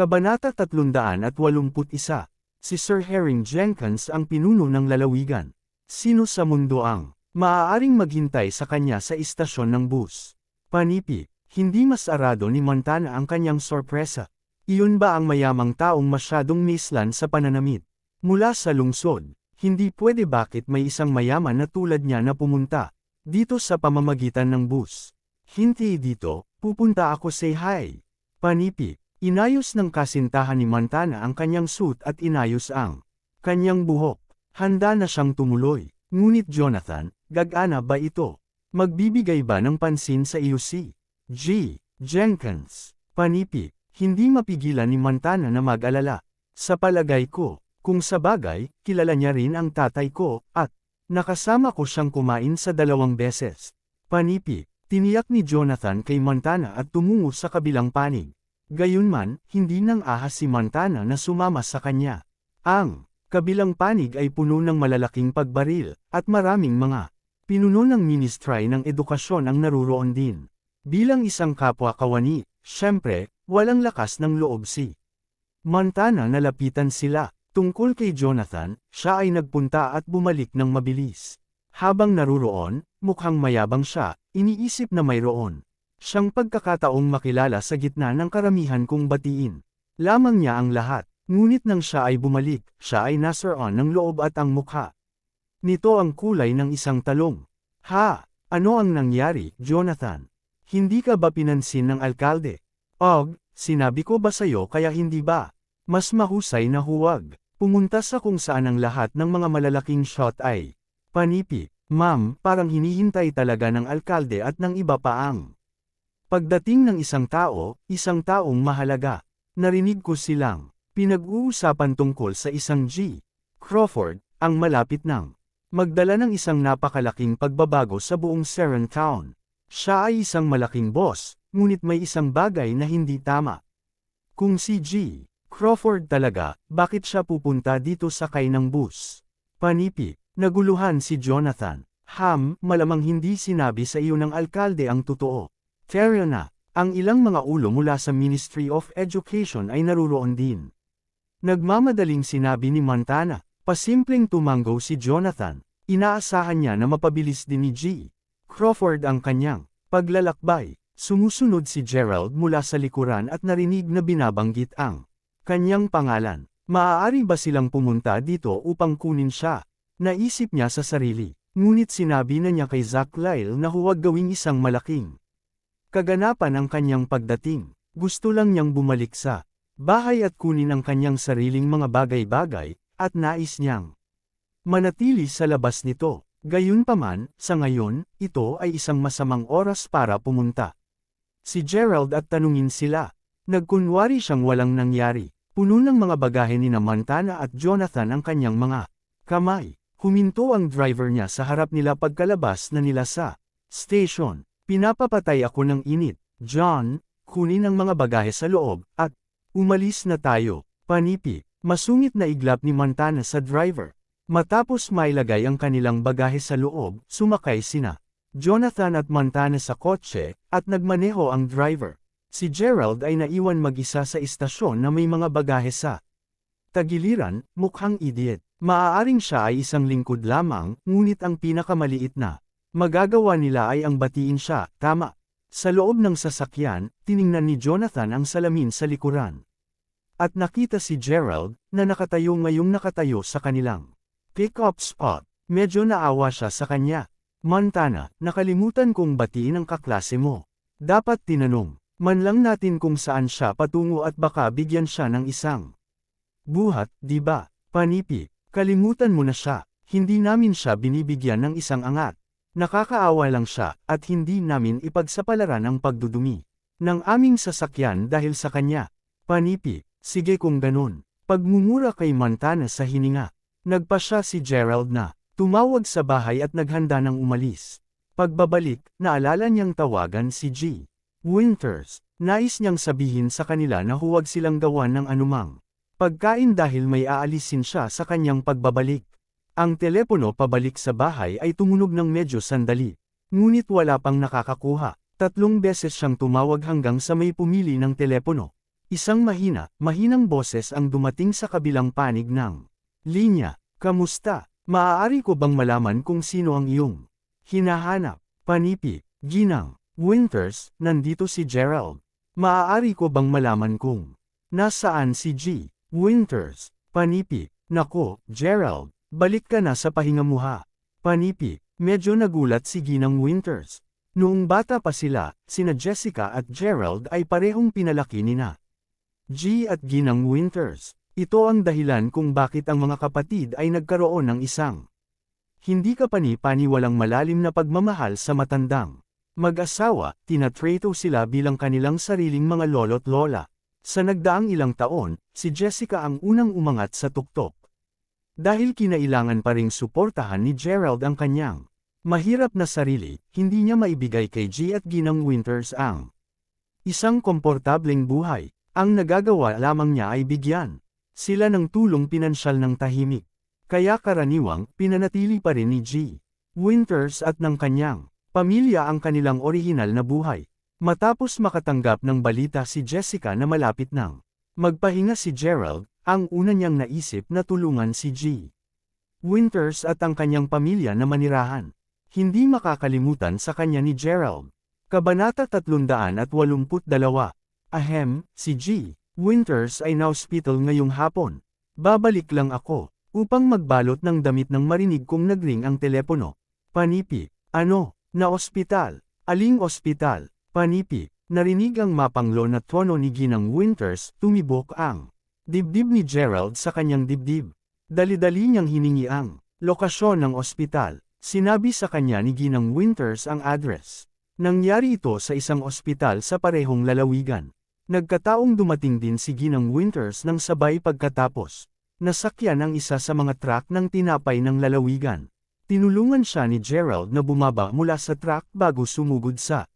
Kabanata 381. Si Sir Herring Jenkins ang pinuno ng lalawigan. Sino sa mundo ang maaaring maghintay sa kanya sa istasyon ng bus? Panipi, hindi mas arado ni Montana ang kanyang sorpresa. Iyon ba ang mayamang taong masyadong mislan sa pananamit? Mula sa lungsod, hindi pwede bakit may isang mayaman na tulad niya na pumunta dito sa pamamagitan ng bus. Hindi dito, pupunta ako say hi. Panipi, inayos ng kasintahan ni Montana ang kanyang suit at inayos ang kanyang buhok. Handa na siyang tumuloy. Ngunit Jonathan, gagana ba ito? Magbibigay ba ng pansin sa iyo si Jenkins? Panipi, hindi mapigilan ni Montana na mag-alala. Sa palagay ko, kung sa bagay, kilala niya rin ang tatay ko, at nakasama ko siyang kumain sa 2 beses. Panipi, tiniyak ni Jonathan kay Montana at tumungo sa kabilang panig. Gayunman, hindi nang ahas si Montana na sumama sa kanya. Ang kabilang panig ay puno ng malalaking pagbaril, at maraming mga pinuno ng Ministry ng Edukasyon ang naruroon din. Bilang isang kapwa kawani, syempre, walang lakas ng loob si Montana na lapitan sila. Tungkol kay Jonathan, siya ay nagpunta at bumalik ng mabilis. Habang naruroon, mukhang mayabang siya, iniisip na mayroon siyang pagkakataong makilala sa gitna ng karamihan kong batiin. Lamang niya ang lahat, ngunit nang siya ay bumalik, siya ay nasaroon ng loob at ang mukha nito ang kulay ng isang talong. Ha! Ano ang nangyari, Jonathan? Hindi ka ba pinansin ng alkalde? Og, sinabi ko ba sa'yo kaya hindi ba? Mas mahusay na huwag pumunta sa kung saan ang lahat ng mga malalaking shot ay panipi. Ma'am, parang hinihintay talaga ng alkalde at ng iba pa ang pagdating ng isang taong mahalaga. Narinig ko silang pinag-uusapan tungkol sa isang Crawford, ang malapit ng magdala ng isang napakalaking pagbabago sa buong Seren Town. Siya ay isang malaking boss, ngunit may isang bagay na hindi tama. Kung si Crawford talaga, bakit siya pupunta dito sakay ng bus? Panipi, naguluhan si Jonathan. Malamang hindi sinabi sa iyo ng alkalde ang totoo. Kaya na, ang ilang mga ulo mula sa Ministry of Education ay naruroon din. Nagmamadaling sinabi ni Montana, pasimpleng tumanggo si Jonathan. Inaasahan niya na mapabilis din ni Crawford ang kanyang paglalakbay. Sumusunod si Gerald mula sa likuran at narinig na binabanggit ang kanyang pangalan. Maaari ba silang pumunta dito upang kunin siya? Naisip niya sa sarili. Ngunit sinabi na niya kay Zach Lyle na huwag gawing isang malaking kaganapan ang kanyang pagdating. Gusto lang niyang bumalik sa bahay at kunin ang kanyang sariling mga bagay-bagay, at nais niyang manatili sa labas nito. Gayunpaman, sa ngayon, ito ay isang masamang oras para pumunta si Gerald at tanungin sila. Nagkunwari siyang walang nangyari. Puno ng mga bagahe ni Montana at Jonathan ang kanyang mga kamay. Huminto ang driver niya sa harap nila pagkalabas na nila sa station. Pinapapatay ako ng init. John, kunin ang mga bagahe sa loob, at umalis na tayo. Panipi, masungit na iglap ni Montana sa driver. Matapos mailagay ang kanilang bagahe sa loob, sumakay sina Jonathan at Montana sa kotse, at nagmaneho ang driver. Si Gerald ay naiwan mag-isa sa istasyon na may mga bagahe sa tagiliran. Mukhang idiot. Maaaring siya ay isang lingkod lamang, ngunit ang pinakamaliit na magagawa nila ay ang batiin siya, tama. Sa loob ng sasakyan, tiningnan ni Jonathan ang salamin sa likuran. At nakita si Gerald, na ngayong nakatayo sa kanilang pick-up spot. Medyo naawa siya sa kanya. Montana, nakalimutan kong batiin ang kaklase mo. Dapat tinanong man lang natin kung saan siya patungo at baka bigyan siya ng isang buhat, di ba? Panipi, kalimutan mo na siya. Hindi namin siya binibigyan ng isang angat. Nakakaawa lang siya, at hindi namin ipagsapalaran ang pagdudumi ng aming sasakyan dahil sa kanya. Panipi, sige kung ganun. Pagmumura kay Montana sa hininga. Nagpa siya si Gerald na tumawag sa bahay at naghanda ng umalis. Pagbabalik, naalala niyang tawagan si Winters. Nais niyang sabihin sa kanila na huwag silang gawan ng anumang pagkain dahil may aalisin siya sa kanyang pagbabalik. Ang telepono pabalik sa bahay ay tumunog ng medyo sandali. Ngunit wala pang nakakakuha. 3 beses siyang tumawag hanggang sa may pumili ng telepono. Isang mahinang boses ang dumating sa kabilang panig ng linya. Kamusta? Maaari ko bang malaman kung sino ang iyong hinahanap? Panipi, Ginang Winters, nandito si Gerald. Maaari ko bang malaman kung nasaan si G. Winters? Panipi, nako, Gerald, balik ka na sa pahinga mo ha. Panipi, medyo nagulat si Ginang Winters. Noong bata pa sila, sina Jessica at Gerald ay parehong pinalaki nina G at Ginang Winters. Ito ang dahilan kung bakit ang mga kapatid ay nagkaroon ng isang hindi kapani-paniwalang malalim na pagmamahal sa matandang mag-asawa. Tinatrato sila bilang kanilang sariling mga lolo't lola. Sa nagdaang ilang taon, si Jessica ang unang umangat sa tuktok. Dahil kinailangan pa ring suportahan ni Gerald ang kanyang mahirap na sarili, hindi niya maibigay kay G at Ginang Winters ang isang komportableng buhay. Ang nagagawa lamang niya ay bigyan sila ng tulong pinansyal ng tahimik. Kaya karaniwang, pinanatili pa rin ni G. Winters at ng kanyang pamilya ang kanilang orihinal na buhay. Matapos makatanggap ng balita si Jessica na malapit nang magpahinga si Gerald, ang una niyang naisip na tulungan si G. Winters at ang kanyang pamilya na manirahan. Hindi makakalimutan sa kanya ni Gerald. Kabanata 382. Ahem, si G. Winters ay na-hospital ngayong hapon. Babalik lang ako, upang magbalot ng damit nang marinig kong nagring ang telepono. Panipi, ano, na-ospital? Aling ospital? Panipi, narinig ang mapanglo na tono ni Ginang Winters, tumibok ang dibdib ni Gerald sa kanyang dibdib. Dali-dali niyang hiningi ang lokasyon ng ospital. Sinabi sa kanya ni Ginang Winters ang address. Nangyari ito sa isang ospital sa parehong lalawigan. Nagkataong dumating din si Ginang Winters nang sabay pagkatapos. Nasakyan ang isa sa mga truck ng tinapay ng lalawigan. Tinulungan siya ni Gerald na bumaba mula sa truck bago sumugod sa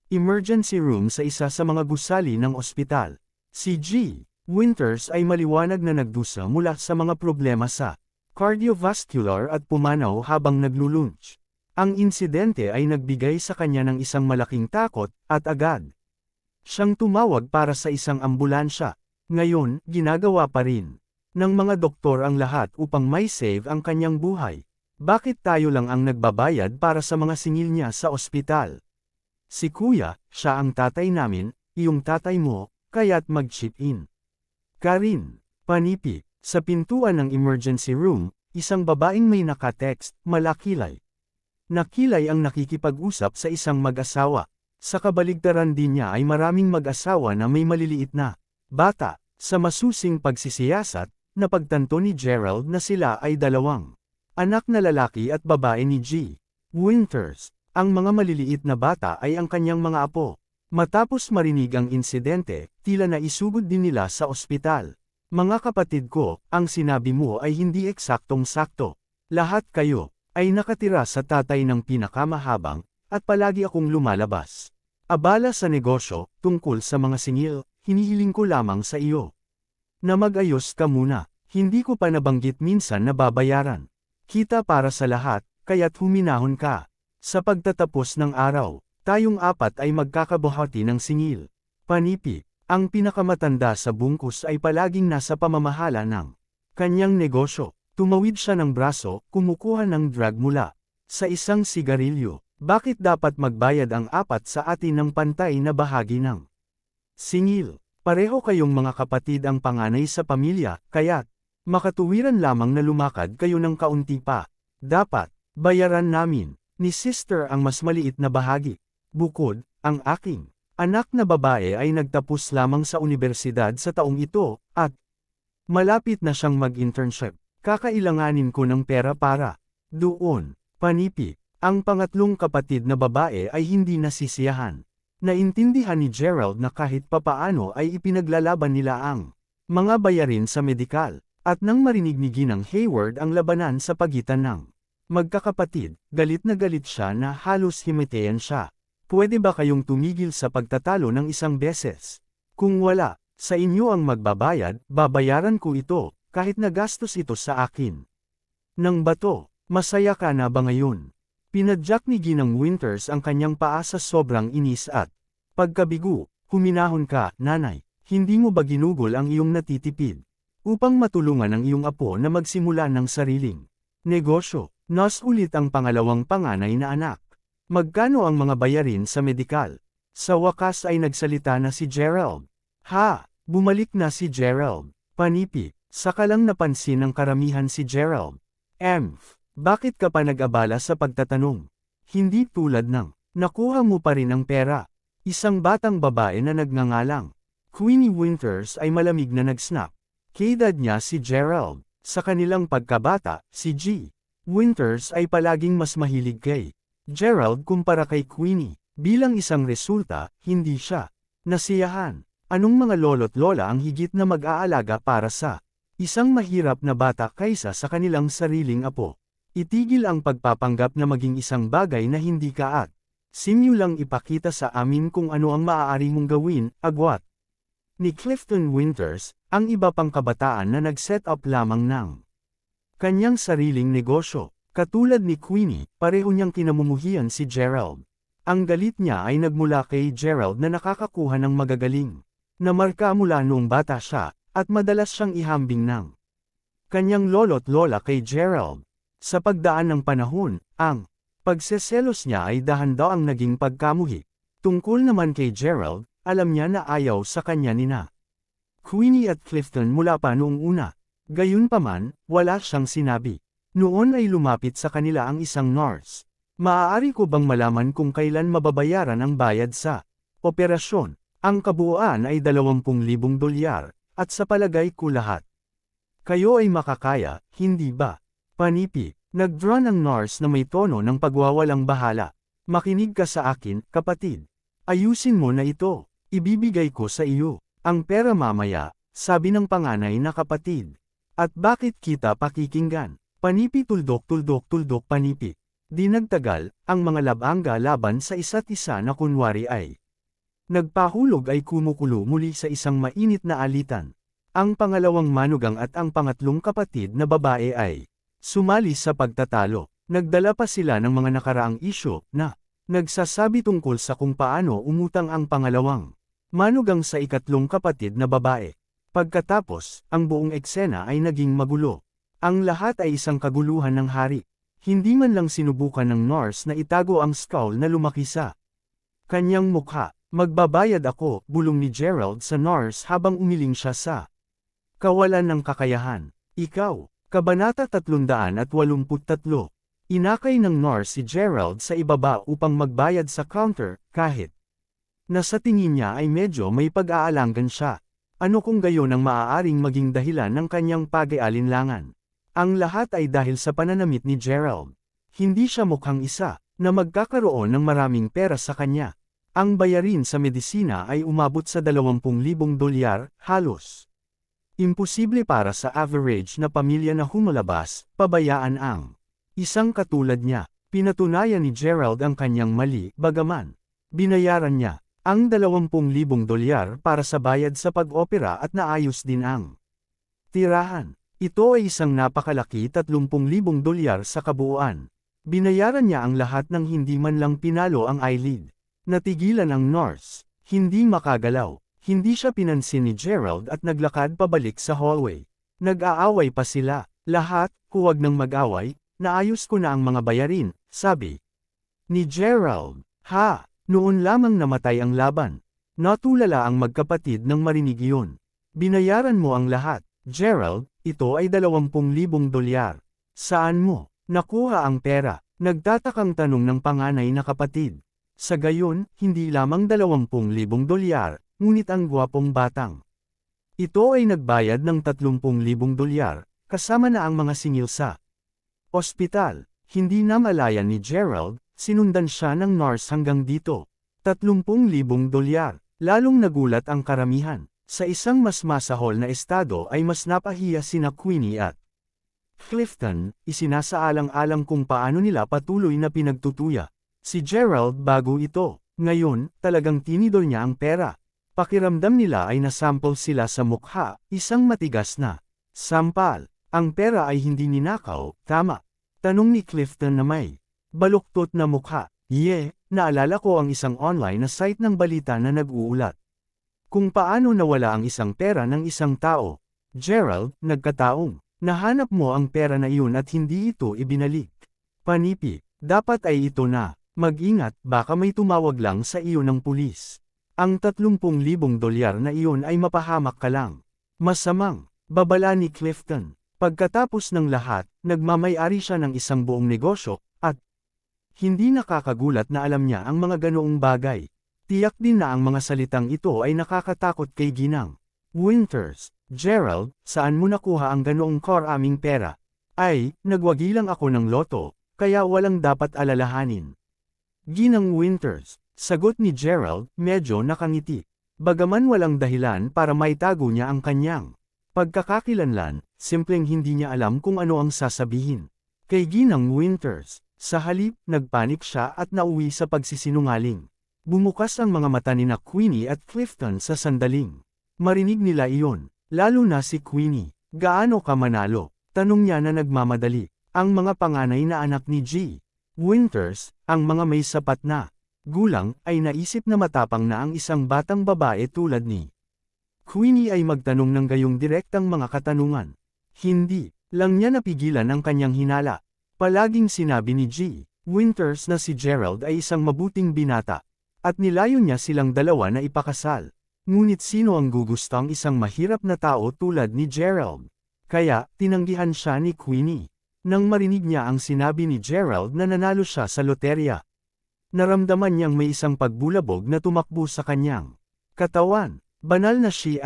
emergency room sa isa sa mga gusali ng ospital. Si G. Winters ay maliwanag na nagdusa mula sa mga problema sa cardiovascular at pumanaw habang naglulunch. Ang insidente ay nagbigay sa kanya ng isang malaking takot, at agad siyang tumawag para sa isang ambulansya. Ngayon, ginagawa pa rin ng mga doktor ang lahat upang may save ang kanyang buhay. Bakit tayo lang ang nagbabayad para sa mga singil niya sa ospital? Si Kuya, siya ang tatay namin, iyong tatay mo, kaya't mag-chip in. Karin, panipi, sa pintuan ng emergency room, isang babaeng may nakatext, malakilay. Nakilay ang nakikipag-usap sa isang mag-asawa. Sa kabaligtaran din niya ay maraming mag-asawa na may maliliit na bata. Sa masusing pagsisiyasat, napagtanto ni Gerald na sila ay dalawang anak na lalaki at babae ni G. Winters. Ang mga maliliit na bata ay ang kanyang mga apo. Matapos marinig ang insidente, tila naisugod din nila sa ospital. Mga kapatid ko, ang sinabi mo ay hindi eksaktong-sakto. Lahat kayo ay nakatira sa tatay ng pinakamahabang, at palagi akong lumalabas. Abala sa negosyo, tungkol sa mga singil, hinihiling ko lamang sa iyo na mag-ayos ka muna. Hindi ko pa nabanggit minsan na babayaran kita para sa lahat, kaya't huminahon ka. Sa pagtatapos ng araw, tayong apat ay magkakabuhati ng singil. Panipi, ang pinakamatanda sa bungkus ay palaging nasa pamamahala ng kanyang negosyo. Tumawid siya ng braso, kumukuha ng drug mula sa isang sigarilyo. Bakit dapat magbayad ang apat sa atin ng pantay na bahagi ng singil? Pareho kayong mga kapatid ang panganay sa pamilya, kaya't makatuwiran lamang na lumakad kayo ng kaunti pa. Dapat bayaran namin ni sister ang mas maliit na bahagi. Bukod, ang aking anak na babae ay nagtapos lamang sa unibersidad sa taong ito, at malapit na siyang mag-internship. Kakailanganin ko ng pera para doon. Panipi. Ang pangatlong kapatid na babae ay hindi nasisiyahan. Naintindihan ni Gerald na kahit papaano ay ipinaglalaban nila ang mga bayarin sa medikal, at nang marinig ni Ginang Hayward ang labanan sa pagitan ng magkakapatid, galit na galit siya na halos himatayan siya. Pwede ba kayong tumigil sa pagtatalo ng isang beses? Kung wala, sa inyo ang magbabayad, babayaran ko ito, kahit nagastos ito sa akin. Nang bato, masaya ka na ba ngayon? Pinadyak ni Ginang Winters ang kanyang paa sa sobrang inis at pagkabigo. Huminahon ka, nanay. Hindi mo ba ginugol ang iyong natitipid? Upang matulungan ang iyong apo na magsimula ng sariling negosyo. Nas ulit ang pangalawang panganay na anak. Magkano ang mga bayarin sa medikal? Sa wakas ay nagsalita na si Gerald. Ha! Bumalik na si Gerald. Panipi, saka lang napansin ng karamihan si Gerald. Bakit ka pa nag-abala sa pagtatanong? Hindi tulad ng, nakuha mo pa rin ang pera. Isang batang babae na nagngangalang Queenie Winters ay malamig na nag-snap. Kaedad niya si Gerald. Sa kanilang pagkabata, si G. Winters ay palaging mas mahilig kay Gerald kumpara kay Queenie. Bilang isang resulta, hindi siya nasiyahan. Anong mga lolo't lola ang higit na mag-aalaga para sa isang mahirap na bata kaysa sa kanilang sariling apo? Itigil ang pagpapanggap na maging isang bagay na hindi ka at sinyo lang ipakita sa amin kung ano ang maaari mong gawin, agwat ni Clifton Winters, ang iba pang kabataan na nag-set up lamang ng kanyang sariling negosyo. Katulad ni Queenie, pareho niyang kinamumuhian si Gerald. Ang galit niya ay nagmula kay Gerald na nakakakuha ng magagaling na marka mula noong bata siya, at madalas siyang ihambing ng kanyang lolo't lola kay Gerald. Sa pagdaan ng panahon, ang pagseselos niya ay dahan-daw ang naging pagkamuhi. Tungkol naman kay Gerald, alam niya na ayaw sa kanya nina Queenie at Clifton mula pa noong una. Gayunpaman, wala siyang sinabi. Noon ay lumapit sa kanila ang isang nurse. Maaari ko bang malaman kung kailan mababayaran ang bayad sa operasyon? Ang kabuuan ay $20,000, at sa palagay ko lahat kayo ay makakaya, hindi ba? Panipi, nag-drone ang nurse na may tono ng pagwawalang bahala. Makinig ka sa akin, kapatid. Ayusin mo na ito. Ibibigay ko sa iyo ang pera mamaya, sabi ng panganay na kapatid. At bakit kita pakikinggan? Panipi tuldok panipi. Di nagtagal, ang mga labangga laban sa isa't isa na kunwari ay nagpahulog ay kumukulo muli sa isang mainit na alitan. Ang pangalawang manugang at ang pangatlong kapatid na babae ay sumali sa pagtatalo. Nagdala pa sila ng mga nakaraang isyu na nagsasabi tungkol sa kung paano umutang ang pangalawang manugang sa ikatlong kapatid na babae. Pagkatapos, ang buong eksena ay naging magulo. Ang lahat ay isang kaguluhan ng hari. Hindi man lang sinubukan ng nurse na itago ang skull na lumaki sa kanyang mukha. Magbabayad ako, bulong ni Gerald sa nurse habang umiling siya sa kawalan ng kakayahan. Ikaw, Kabanata 383. Inakay ng nurse si Gerald sa ibaba upang magbayad sa counter, kahit na sa tingin niya ay medyo may pag-aalangan siya. Ano kung gayon ang maaaring maging dahilan ng kanyang pag-aalinlangan? Ang lahat ay dahil sa pananamit ni Gerald. Hindi siya mukhang isa na magkakaroon ng maraming pera sa kanya. Ang bayarin sa medisina ay umabot sa $20,000, halos imposible para sa average na pamilya na humalabas, pabayaan ang isang katulad niya. Pinatunayan ni Gerald ang kanyang mali, bagaman binayaran niya ang $20,000 para sa bayad sa pag-opera at naayos din ang tirahan. Ito ay isang napakalaki $30,000 sa kabuuan. Binayaran niya ang lahat ng hindi man lang pinalo ang eyelid. Natigilan ang nurse. Hindi makagalaw. Hindi siya pinansin ni Gerald at naglakad pabalik sa hallway. Nag-aaway pa sila. Lahat, huwag nang mag-away, naayos ko na ang mga bayarin, sabi ni Gerald. Ha! Noon lamang namatay ang laban. Natulala ang magkapatid nang marinig iyon. Binayaran mo ang lahat, Gerald, ito ay $20,000. Saan mo nakuha ang pera? Nagtatakang tanong ng panganay na kapatid. Sa gayon, hindi lamang $20,000, ngunit ang gwapong batang ito ay nagbayad ng $30,000, kasama na ang mga singil sa ospital. Hindi na malayan ni Gerald, sinundan siya ng nurse hanggang dito. $30,000. Lalong nagulat ang karamihan. Sa isang mas masahol na estado ay mas napahiya sina Queenie at Clifton, isinasaalang-alang kung paano nila patuloy na pinagtutuya si Gerald bago ito. Ngayon, talagang tinidor niya ang pera. Pakiramdam nila ay nasample sila sa mukha, isang matigas na sampal. Ang pera ay hindi ninakaw, tama? Tanong ni Clifton na may baluktot na mukha. Naalala ko ang isang online na site ng balita na nag-uulat Kung paano nawala ang isang pera ng isang tao. Gerald, nagkataong, nahanap mo ang pera na iyon at hindi ito ibinalik. Panipi, dapat ay ito na. Mag-ingat, baka may tumawag lang sa iyo ng pulis. Ang 30,000 dolyar na iyon ay mapahamak ka lang. Masamang, babala ni Clifton. Pagkatapos ng lahat, nagmamay-ari siya ng isang buong negosyo, at hindi nakakagulat na alam niya ang mga ganoong bagay. Tiyak din na ang mga salitang ito ay nakakatakot kay Ginang Winters. Gerald, saan mo nakuha ang ganoong karaming pera? Ay, nagwagi lang ako ng loto, kaya walang dapat alalahanin. Ginang Winters, sagot ni Gerald, medyo nakangiti. Bagaman walang dahilan para maitago niya ang kanyang pagkakakilanlan, simpleng hindi niya alam kung ano ang sasabihin. Kay Ginang Winters, sa halip, nagpanik siya at nauwi sa pagsisinungaling. Bumukas ang mga mata ni Queenie at Clifton sa sandaling. Marinig nila iyon, lalo na si Queenie. Gaano ka manalo? Tanong niya na nagmamadali. Ang mga panganay na anak ni G. Winters, ang mga may sapat na gulang, ay naisip na matapang na ang isang batang babae tulad ni Queenie ay magtanong ng gayong direktang mga katanungan. Hindi lang niya napigilan ang kanyang hinala. Palaging sinabi ni G. Winters na si Gerald ay isang mabuting binata, at nilayon niya silang dalawa na ipakasal. Ngunit sino ang gugustang isang mahirap na tao tulad ni Gerald? Kaya, tinanggihan siya ni Queenie. Nang marinig niya ang sinabi ni Gerald na nanalo siya sa loterya, naramdaman niyang may isang pagbulabog na tumakbo sa kanyang katawan. Banal na she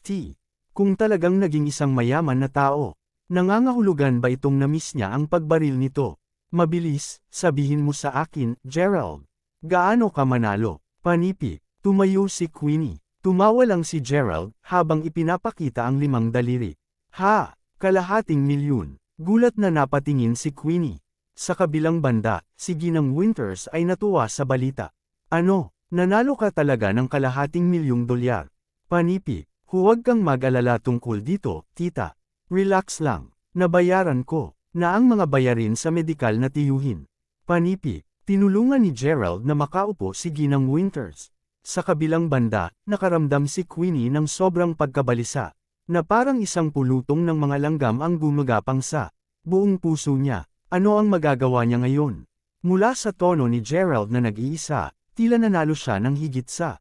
*T. Kung talagang naging isang mayaman na tao, nangangahulugan ba itong na-miss niya ang pagbaril nito? Mabilis, sabihin mo sa akin, Gerald. Gaano ka manalo? Panipi, tumayo si Queenie. Tumawa lang si Gerald, habang ipinapakita ang 5 daliri. Ha! Kalahating milyon. Gulat na napatingin si Queenie. Sa kabilang banda, si Ginang Winters ay natuwa sa balita. Ano? Nanalo ka talaga ng kalahating milyong dolyar. Panipi, huwag kang mag-alala tungkol dito, tita. Relax lang. Nabayaran ko na ang mga bayarin sa medikal na tiyuhin. Panipi, tinulungan ni Gerald na makaupo si Ginang Winters. Sa kabilang banda, nakaramdam si Queenie ng sobrang pagkabalisa, na parang isang pulutong ng mga langgam ang gumagapang sa buong puso niya. Ano ang magagawa niya ngayon? Mula sa tono ni Gerald na nag-iisa, tila nanalo siya ng higit sa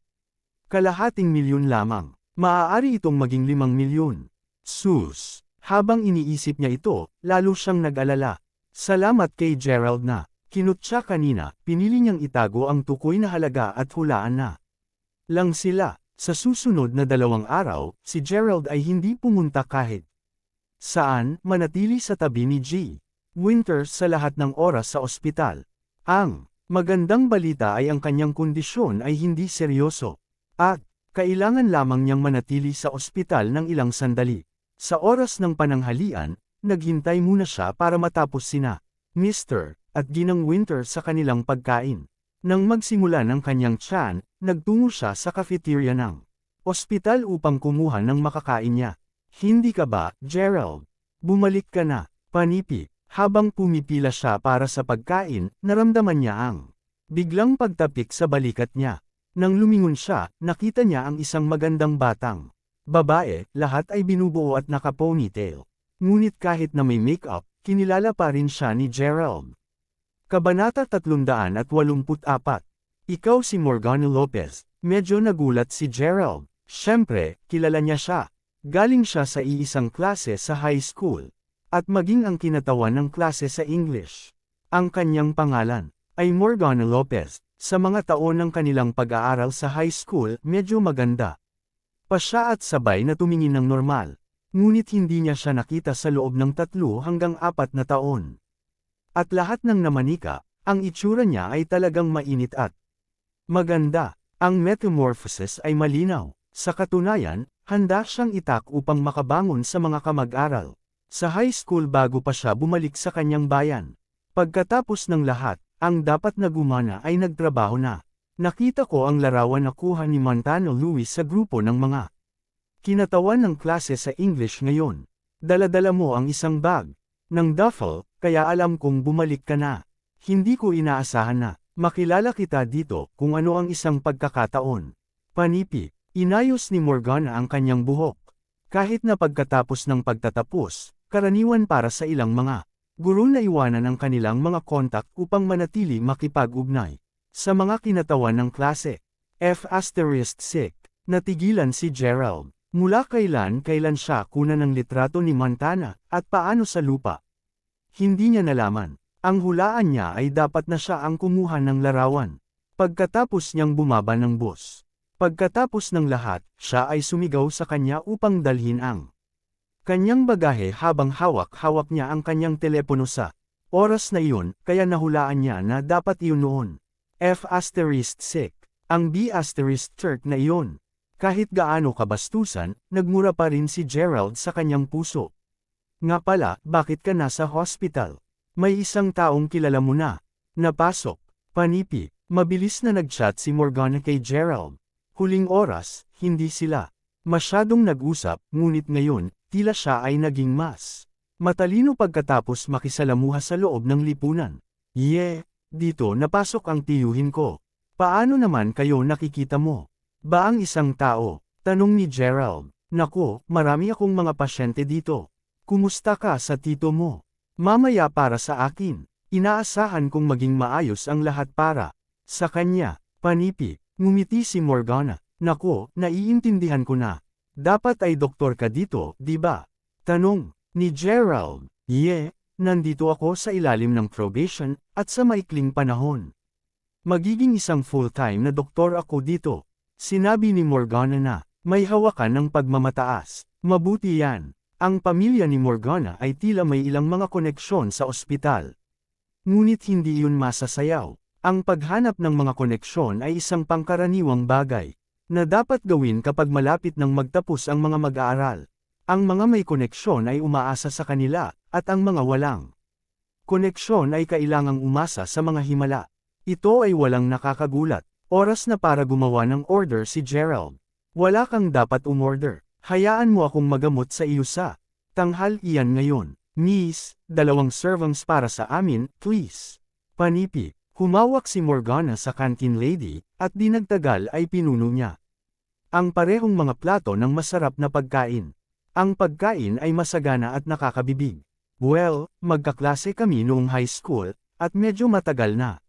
kalahating milyon lamang. Maaari itong maging 5 milyon. Sus! Habang iniisip niya ito, lalo siyang nag-alala. Salamat kay Gerald na kinutya kanina, pinili niyang itago ang tukoy na halaga at hulaan na lang sila. Sa susunod na 2 araw, si Gerald ay hindi pumunta kahit saan, manatili sa tabi ni G. Winters sa lahat ng oras sa ospital. Ang magandang balita ay ang kanyang kondisyon ay hindi seryoso, at kailangan lamang niyang manatili sa ospital ng ilang sandali. Sa oras ng pananghalian, naghintay muna siya para matapos sina Mr. at Ginang Winters sa kanilang pagkain. Nang magsimula ng kanyang tiyan, nagtungo siya sa cafeteria ng ospital upang kumuha ng makakain niya. Hindi ka ba, Gerald? Bumalik ka na, panipi. Habang pumipila siya para sa pagkain, naramdaman niya ang biglang pagtapik sa balikat niya. Nang lumingon siya, nakita niya ang isang magandang batang babae, lahat ay binubuo at naka-ponytail. Ngunit kahit na may makeup, kinilala pa rin siya ni Gerald. Kabanata 384. Ikaw si Morgana Lopez. Medyo nagulat si Gerald. Siyempre, kilala niya siya. Galing siya sa iisang klase sa high school. At maging ang kinatawan ng klase sa English. Ang kanyang pangalan ay Morgana Lopez. Sa mga taon ng kanilang pag-aaral sa high school, medyo maganda pa siya at sabay na tumingin ng normal. Ngunit hindi niya siya nakita sa loob ng 3 hanggang 4 na taon. At lahat ng namanika, ang itsura niya ay talagang mainit at maganda. Ang metamorphosis ay malinaw. Sa katunayan, handa siyang itak upang makabangon sa mga kamag-aral sa high school bago pa siya bumalik sa kanyang bayan. Pagkatapos ng lahat, ang dapat na gumana ay nagtrabaho na. Nakita ko ang larawan na kuha ni Montano Louis sa grupo ng mga kinatawan ng klase sa English ngayon. Dala-dala mo ang isang bag ng duffel, kaya alam kong bumalik ka na. Hindi ko inaasahan na makilala kita dito kung ano ang isang pagkakataon. Panipi, Inayos ni Morgana ang kanyang buhok. Kahit na pagkatapos ng pagtatapos, karaniwan para sa ilang mga guro na iwanan ang kanilang mga kontak upang manatili makipag-ugnay. Sa mga kinatawan ng klase, F***, natigilan si Gerald. Mula kailan siya kunan ng litrato ni Montana, at paano sa lupa? Hindi niya nalaman. Ang hulaan niya ay dapat na siya ang kumuha ng larawan. Pagkatapos niyang bumaba ng bus. Pagkatapos ng lahat, siya ay sumigaw sa kanya upang dalhin ang kanyang bagahe habang hawak-hawak niya ang kanyang telepono sa oras na iyon, kaya nahulaan niya na dapat iyon noon. F***, ang B*** na iyon. Kahit gaano kabastusan, nagmura pa rin si Gerald sa kanyang puso. Nga pala, bakit ka nasa hospital? May isang taong kilala mo na. Napasok. Panipi. Mabilis na nag-chat si Morgana kay Gerald. Huling oras, hindi sila masyadong nag-usap, ngunit ngayon, tila siya ay naging mas matalino pagkatapos makisalamuha sa loob ng lipunan. Dito napasok ang tiyuhin ko. Paano naman kayo nakikita mo? Ba ang isang tao? Tanong ni Gerald. Nako, marami akong mga pasyente dito. Kumusta ka sa tito mo? Mamaya para sa akin. Inaasahan kong maging maayos ang lahat para sa kanya. Panipi. Ngumiti si Morgana. Nako, naiintindihan ko na. Dapat ay doktor ka dito, di ba? Tanong ni Gerald. Nandito ako sa ilalim ng probation, at sa maikling panahon. Magiging isang full-time na doktor ako dito. Sinabi ni Morgana na may hawakan ng pagmamataas. Mabuti yan. Ang pamilya ni Morgana ay tila may ilang mga koneksyon sa ospital. Ngunit hindi yun masasayaw. Ang paghanap ng mga koneksyon ay isang pangkaraniwang bagay na dapat gawin kapag malapit ng magtapos ang mga mag-aaral. Ang mga may koneksyon ay umaasa sa kanila, at ang mga walang koneksyon ay kailangang umasa sa mga himala. Ito ay walang nakakagulat. Oras na para gumawa ng order si Gerald. Wala kang dapat umorder. Hayaan mo akong magamot sa iyo sa tanghal iyan ngayon. Miss, 2 servings para sa amin, please. Panipi. Humawak si Morgana sa canteen lady, at di nagtagal ay pinuno niya ang parehong mga plato ng masarap na pagkain. Ang pagkain ay masagana at nakakabibig. Well, magkaklase kami noong high school, at medyo matagal na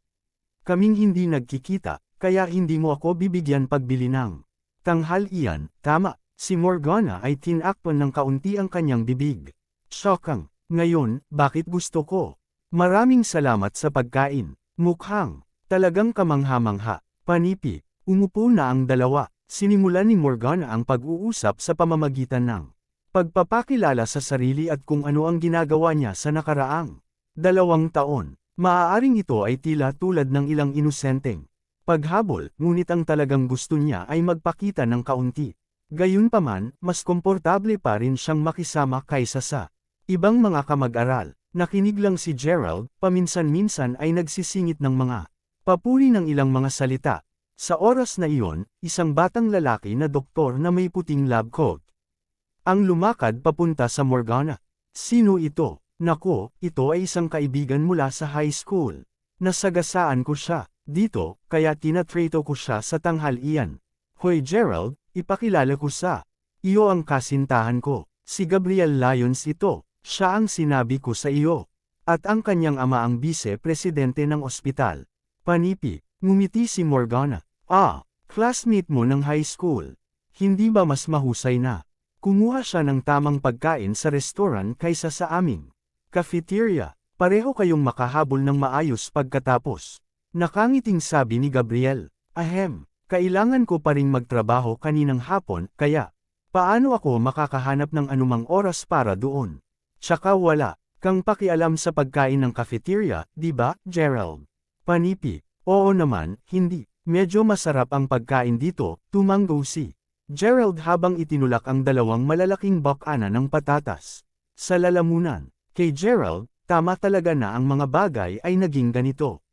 kaming hindi nagkikita, kaya hindi mo ako bibigyan pagbili ng tanghal iyan. Tama, si Morgana ay tinakpan ng kaunti ang kanyang bibig. Shockang. Ngayon, bakit gusto ko? Maraming salamat sa pagkain. Mukhang talagang kamangha-mangha. Panipi. Umupo na ang dalawa. Sinimulan ni Morgana ang pag-uusap sa pamamagitan ng pagpapakilala sa sarili at kung ano ang ginagawa niya sa nakaraang 2 taon. Maaaring ito ay tila tulad ng ilang inosenteng paghabol, ngunit ang talagang gusto niya ay magpakita ng kaunti. Gayunpaman, mas komportable pa rin siyang makisama kaysa sa ibang mga kamag-aral. Nakinig lang si Gerald, paminsan-minsan ay nagsisingit ng mga papuri ng ilang mga salita. Sa oras na iyon, isang batang lalaki na doktor na may puting lab coat ang lumakad papunta sa Morgana. Sino ito? Nako, ito ay isang kaibigan mula sa high school. Nasagasaan ko siya dito, kaya tinatrato ko siya sa tanghalian. Hoy Gerald, ipakilala ko sa iyo ang kasintahan ko. Si Gabriel Lyons ito. Siya ang sinabi ko sa iyo. At ang kanyang ama ang bise-presidente ng ospital. Panipi. Ngumiti si Morgana. Classmate mo ng high school. Hindi ba mas mahusay na kumuha siya ng tamang pagkain sa restaurant kaysa sa aming cafeteria? Pareho kayong makahabol ng maayos pagkatapos. Nakangiting sabi ni Gabriel. Kailangan ko pa ring magtrabaho kaninang hapon, kaya paano ako makakahanap ng anumang oras para doon? Tsaka wala kang pakialam sa pagkain ng cafeteria, di ba, Gerald? Panipi. Oo naman, hindi. Medyo masarap ang pagkain dito, tumanggo si Gerald habang itinulak ang 2 malalaking bakana ng patatas. Sa lalamunan, kay Gerald, tama talaga na ang mga bagay ay naging ganito.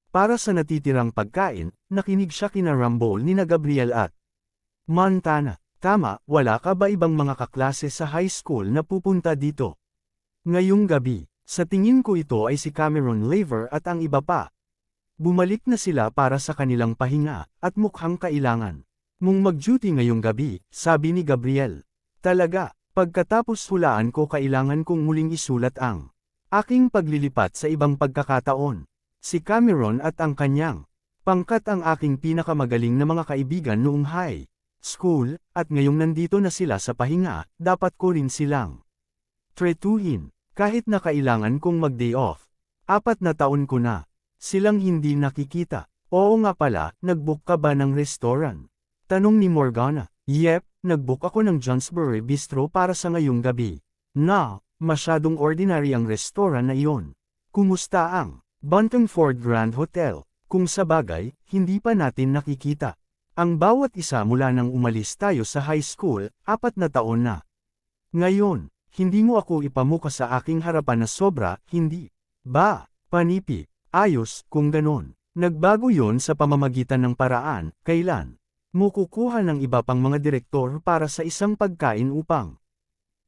Para sa natitirang pagkain, nakinig siya kina Rambol ni na Gabriel at Montana. Tama, wala ka ba ibang mga kaklase sa high school na pupunta dito? Ngayong gabi, sa tingin ko ito ay si Cameron Laver at ang iba pa. Bumalik na sila para sa kanilang pahinga, at mukhang kailangan mong mag-duty ngayong gabi, sabi ni Gabriel. Talaga, pagkatapos hulaan ko kailangan kong muling isulat ang aking paglilipat sa ibang pagkakataon. Si Cameron at ang kanyang pangkat ang aking pinakamagaling na mga kaibigan noong high school, at ngayong nandito na sila sa pahinga, dapat ko rin silang tretuhin, kahit na kailangan kong mag-day off. 4 na taon ko na silang hindi nakikita. Oo nga pala, nag-book ka ba ng restaurant? Tanong ni Morgana. Yep, nag-book ako ng Johnsbury Bistro para sa ngayong gabi. Masyadong ordinary ang restaurant na iyon. Kumusta ang Buntingford Grand Hotel? Kung sa bagay, hindi pa natin nakikita ang bawat isa mula nang umalis tayo sa high school, 4 na taon na. Ngayon, hindi mo ako ipamuka sa aking harapan na sobra, hindi ba, panipi, ayos, kung ganon. Nagbago yon sa pamamagitan ng paraan, kailan mo kukuha ng iba pang mga direktor para sa isang pagkain upang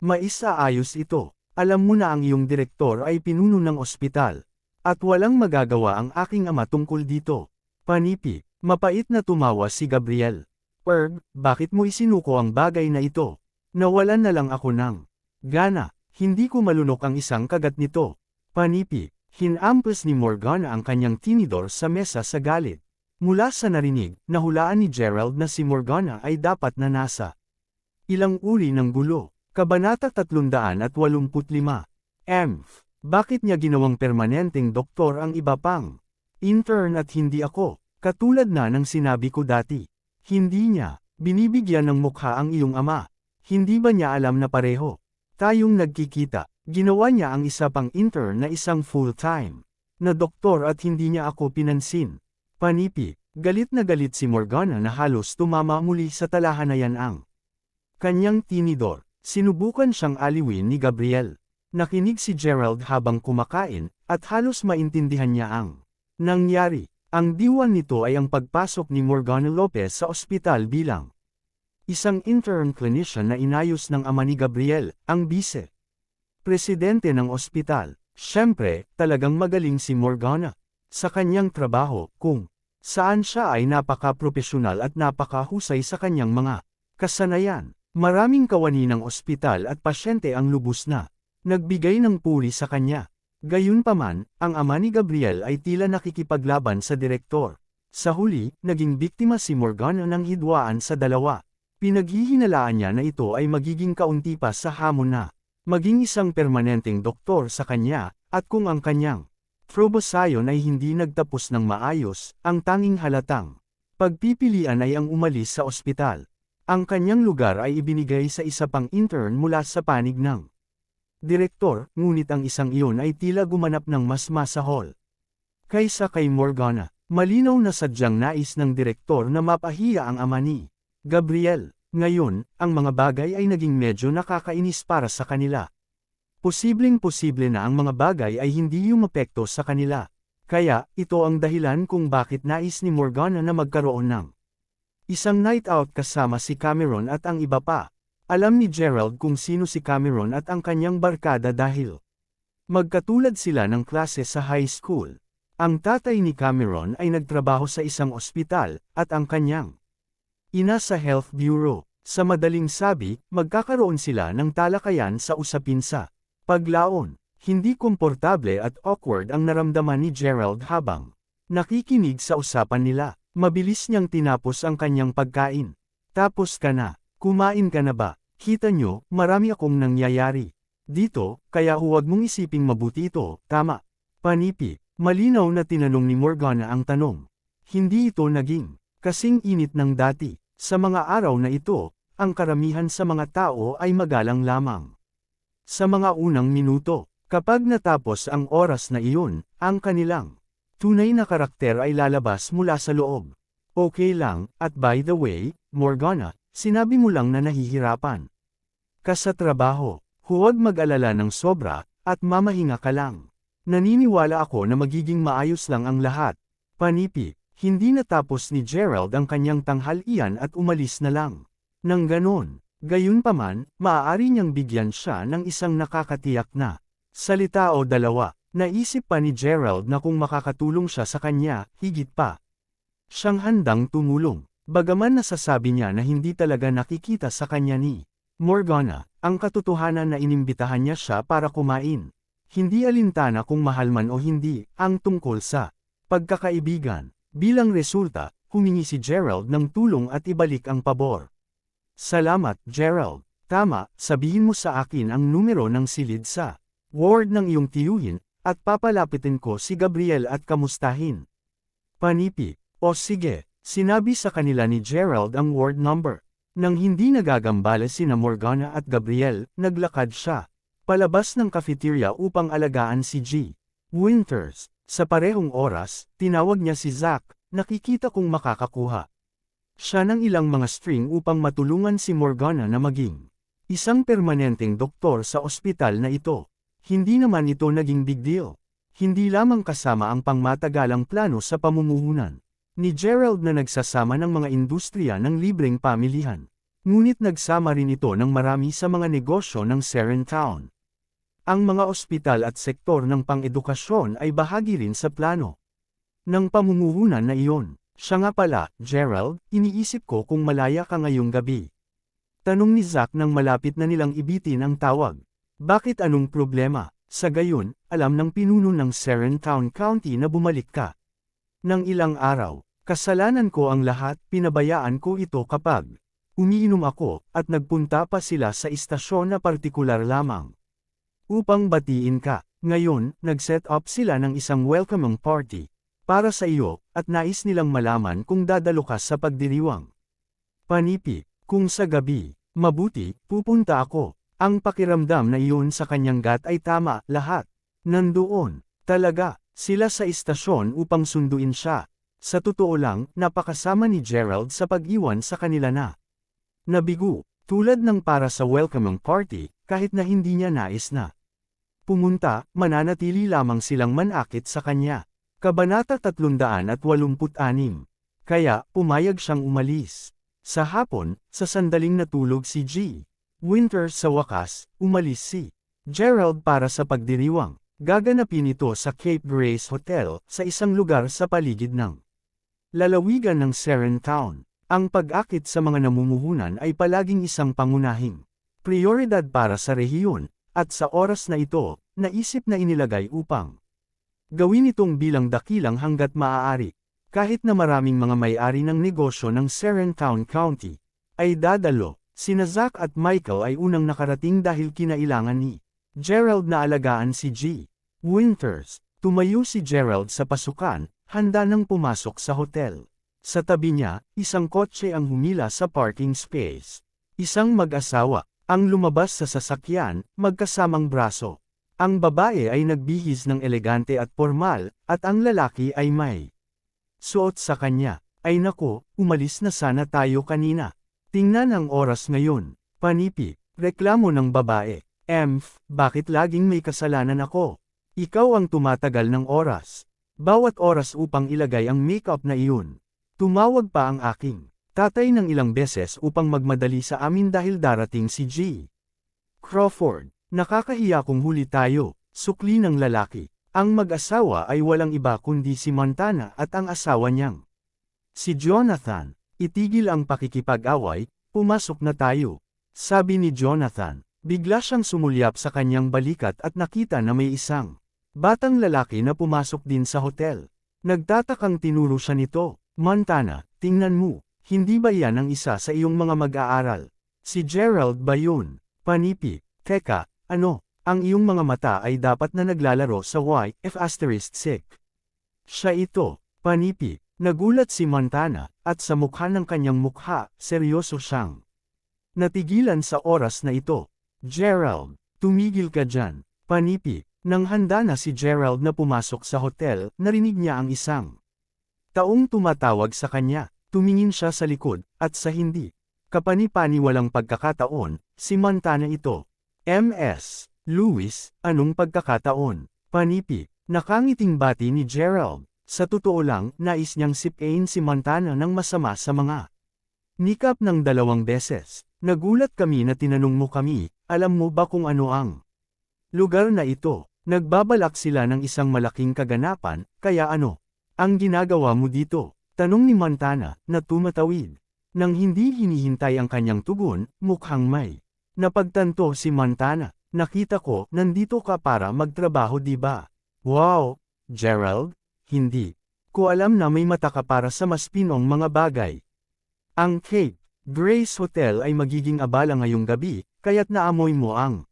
maisaayos ito. Alam mo na ang iyong direktor ay pinuno ng ospital, at walang magagawa ang aking ama tungkol dito. Panipi, mapait na tumawa si Gabriel. Bakit mo isinuko ang bagay na ito? Nawalan na lang ako ng gana, hindi ko malunok ang isang kagat nito. Panipi, hinampas ni Morgana ang kanyang tinidor sa mesa sa galit. Mula sa narinig, nahulaan ni Gerald na si Morgana ay dapat na nasa ilang uri ng gulo. Kabanata 385. Bakit niya ginawang permanenteng doktor ang iba pang intern at hindi ako? Katulad na ng sinabi ko dati. Hindi niya binibigyan ng mukha ang iyong ama. Hindi ba niya alam na pareho tayong nagkikita? Ginawa niya ang isa pang intern na isang full-time na doktor at hindi niya ako pinansin. Panipi, galit na galit si Morgana na halos tumama muli sa talahanayan ang kanyang tinidor. Sinubukan siyang aliwin ni Gabriel. Nakinig si Gerald habang kumakain, at halos maintindihan niya ang nangyari. Ang diwan nito ay ang pagpasok ni Morgana Lopez sa ospital bilang isang intern clinician na inayos ng ama ni Gabriel, ang vice-presidente ng ospital. Siyempre, talagang magaling si Morgana sa kanyang trabaho, kung saan siya ay napaka-propesyonal at napakahusay sa kanyang mga kasanayan. Maraming kawani ng ospital at pasyente ang lubos na nagbigay ng puri sa kanya. Gayunpaman, ang ama ni Gabriel ay tila nakikipaglaban sa direktor. Sa huli, naging biktima si Morgana ng hidwaan sa dalawa. Pinaghihinalaan niya na ito ay magiging kaunti pa sa hamon na maging isang permanenteng doktor sa kanya, at kung ang kanyang probosayon ay hindi nagtapos ng maayos, ang tanging halatang pagpipilian ay ang umalis sa ospital. Ang kanyang lugar ay ibinigay sa isa pang intern mula sa panig ng direktor, ngunit ang isang iyon ay tila gumanap ng mas masahol kaysa kay Morgana. Malinaw na sadyang nais ng direktor na mapahiya ang ama ni Gabriel. Ngayon, ang mga bagay ay naging medyo nakakainis para sa kanila. Posibleng-posible na ang mga bagay ay hindi yumapekto sa kanila. Kaya, ito ang dahilan kung bakit nais ni Morgana na magkaroon ng isang night out kasama si Cameron at ang iba pa. Alam ni Gerald kung sino si Cameron at ang kanyang barkada dahil magkatulad sila ng klase sa high school. Ang tatay ni Cameron ay nagtrabaho sa isang ospital, at ang kanyang ina sa health bureau. Sa madaling sabi, magkakaroon sila ng talakayan sa usapin sa paglaon. Hindi komportable at awkward ang naramdaman ni Gerald habang nakikinig sa usapan nila. Mabilis niyang tinapos ang kanyang pagkain. Tapos ka na. Kumain ka na ba? Kita nyo, marami akong nangyayari dito, kaya huwag mong isiping mabuti ito, tama? Panipi, malinaw na tinanong ni Morgana ang tanong. Hindi ito naging kasing init ng dati. Sa mga araw na ito, ang karamihan sa mga tao ay magalang lamang. Sa mga unang minuto, kapag natapos ang oras na iyon, ang kanilang tunay na karakter ay lalabas mula sa loob. Okay lang, at by the way, Morgana, sinabi mo lang na nahihirapan ka sa trabaho. Huwag mag-alala ng sobra, at mamahinga ka lang. Naniniwala ako na magiging maayos lang ang lahat. Panipi, hindi natapos ni Gerald ang kanyang tanghalian at umalis na lang. Nang ganon, gayunpaman, maaari niyang bigyan siya ng isang nakakatiyak na salita o dalawa. Naisip pa ni Gerald na kung makakatulong siya sa kanya, higit pa siyang handang tumulong. Bagaman nasasabi niya na hindi talaga nakikita sa kanya ni Morgana, ang katotohanan na inimbitahan niya siya para kumain. Hindi alintana kung mahal man o hindi, ang tungkol sa pagkakaibigan. Bilang resulta, humingi si Gerald ng tulong at ibalik ang pabor. Salamat, Gerald. Tama, sabihin mo sa akin ang numero ng silid sa ward ng iyong tiyuhin, at papalapitin ko si Gabriel at kamustahin. Panipi. O sige. Sinabi sa kanila ni Gerald ang ward number. Nang hindi nagagambala sina Morgana at Gabriel, naglakad siya palabas ng cafeteria upang alagaan si G. Winters. Sa parehong oras, tinawag niya si Zack, nakikita kung makakakuha siya ng ilang mga string upang matulungan si Morgana na maging isang permanenteng doktor sa ospital na ito. Hindi naman ito naging big deal. Hindi lamang kasama ang pangmatagalang plano sa pamumuhunan ni Gerald na nagsasama ng mga industriya ng libreng pamilihan. Ngunit nagsama rin ito ng marami sa mga negosyo ng Serentown. Ang mga ospital at sektor ng pang-edukasyon ay bahagi rin sa plano ng pamumuhunan na iyon. Siya nga pala, Gerald, iniisip ko kung malaya ka ngayong gabi. Tanong ni Zack nang malapit na nilang ibitin ang tawag. Bakit anong problema? Sa gayon, alam ng pinuno ng Serentown County na bumalik ka. Nang ilang araw, kasalanan ko ang lahat, pinabayaan ko ito kapag umiinom ako, at nagpunta pa sila sa istasyon na partikular lamang upang batiin ka. Ngayon, nag-set up sila ng isang welcoming party para sa iyo, at nais nilang malaman kung dadalo ka sa pagdiriwang. Panipi. Kung sa gabi, mabuti, pupunta ako. Ang pakiramdam na iyon sa kanyang gat ay tama, lahat nandoon talaga sila sa istasyon upang sunduin siya. Sa totoo lang, napakasama ni Gerald sa pag-iwan sa kanila na nabigo, tulad ng para sa welcoming party, kahit na hindi niya nais na pumunta, mananatili lamang silang manakit sa kanya. Kabanata 386. Kaya, pumayag siyang umalis. Sa hapon, sa sandaling natulog si G. Winters sa wakas, umalis si Gerald para sa pagdiriwang. Gaganapin ito sa Cape Grace Hotel, sa isang lugar sa paligid ng lalawigan ng Serentown. Ang pag-akit sa mga namumuhunan ay palaging isang pangunahing prioridad para sa rehiyon, at sa oras na ito, naisip na inilagay upang gawin itong bilang dakilang hanggat maaari. Kahit na maraming mga may-ari ng negosyo ng Serentown County ay dadalo, sina Zack at Michael ay unang nakarating dahil kinailangan ni Gerald na alagaan si G. Winters. Tumayo si Gerald sa pasukan, handa nang pumasok sa hotel. Sa tabi niya, isang kotse ang humila sa parking space. Isang mag-asawa ang lumabas sa sasakyan, magkasamang braso. Ang babae ay nagbihis ng elegante at formal, at ang lalaki ay may suot sa kanya. Ay nako, umalis na sana tayo kanina. Tingnan ang oras ngayon. Panipi. Reklamo ng babae. Bakit laging may kasalanan ako? Ikaw ang tumatagal ng oras. Bawat oras upang ilagay ang makeup na iyon. Tumawag pa ang aking tatay ng ilang beses upang magmadali sa amin dahil darating si G. Crawford. Nakakahiya kung huli tayo, sukli ng lalaki. Ang mag-asawa ay walang iba kundi si Montana at ang asawa niyang si Jonathan. Itigil ang pakikipag-away, pumasok na tayo. Sabi ni Jonathan. Bigla siyang sumulyap sa kanyang balikat at nakita na may isang batang lalaki na pumasok din sa hotel. Nagtatakang tinuro siya nito. Montana, tingnan mo, hindi ba yan ang isa sa iyong mga mag-aaral? Si Gerald ba yun? Panipi. Teka, ano? Ang iyong mga mata ay dapat na naglalaro sa YF*6. Siya ito. Panipi. Nagulat si Montana, at sa mukha ng kanyang mukha, seryoso siyang natigilan sa oras na ito. Gerald, tumigil ka dyan. Panipi. Nang handa na si Gerald na pumasok sa hotel, narinig niya ang isang taong tumatawag sa kanya. Tumingin siya sa likod, at sa hindi kapani-pani walang pagkakataon, si Montana ito. Ms. Lewis, anong pagkakataon? Panipi. Nakangiting bati ni Gerald. Sa totoo lang, nais niyang sipain si Montana ng masama sa mga nikap ng 2 beses. Nagulat kami na tinanong mo kami, alam mo ba kung ano ang lugar na ito? Nagbabalak sila ng isang malaking kaganapan, kaya ano? Ang ginagawa mo dito? Tanong ni Montana, na tumatawid. Nang hindi hinihintay ang kanyang tugon, mukhang may napagtanto si Montana. Nakita ko, nandito ka para magtrabaho di ba? Wow, Gerald, hindi ko alam na may mata ka para sa mas pinong mga bagay. Ang Cape Grace Hotel ay magiging abala ngayong gabi, kaya't naamoy mo ang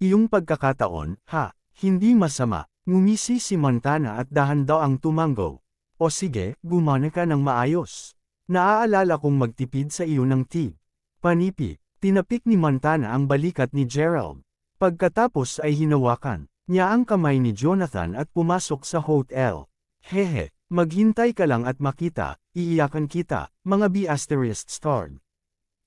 iyong pagkakataon, ha? Hindi masama. Ngumisi si Montana at dahan daw ang tumango. O sige, gumana ka ng maayos. Naaalala kong magtipid sa iyo ng tip. Panipi, tinapik ni Montana ang balikat ni Gerald. Pagkatapos ay hinawakan niya ang kamay ni Jonathan at pumasok sa hotel. Hehe, maghintay ka lang at makita, iiyakan kita, mga B****.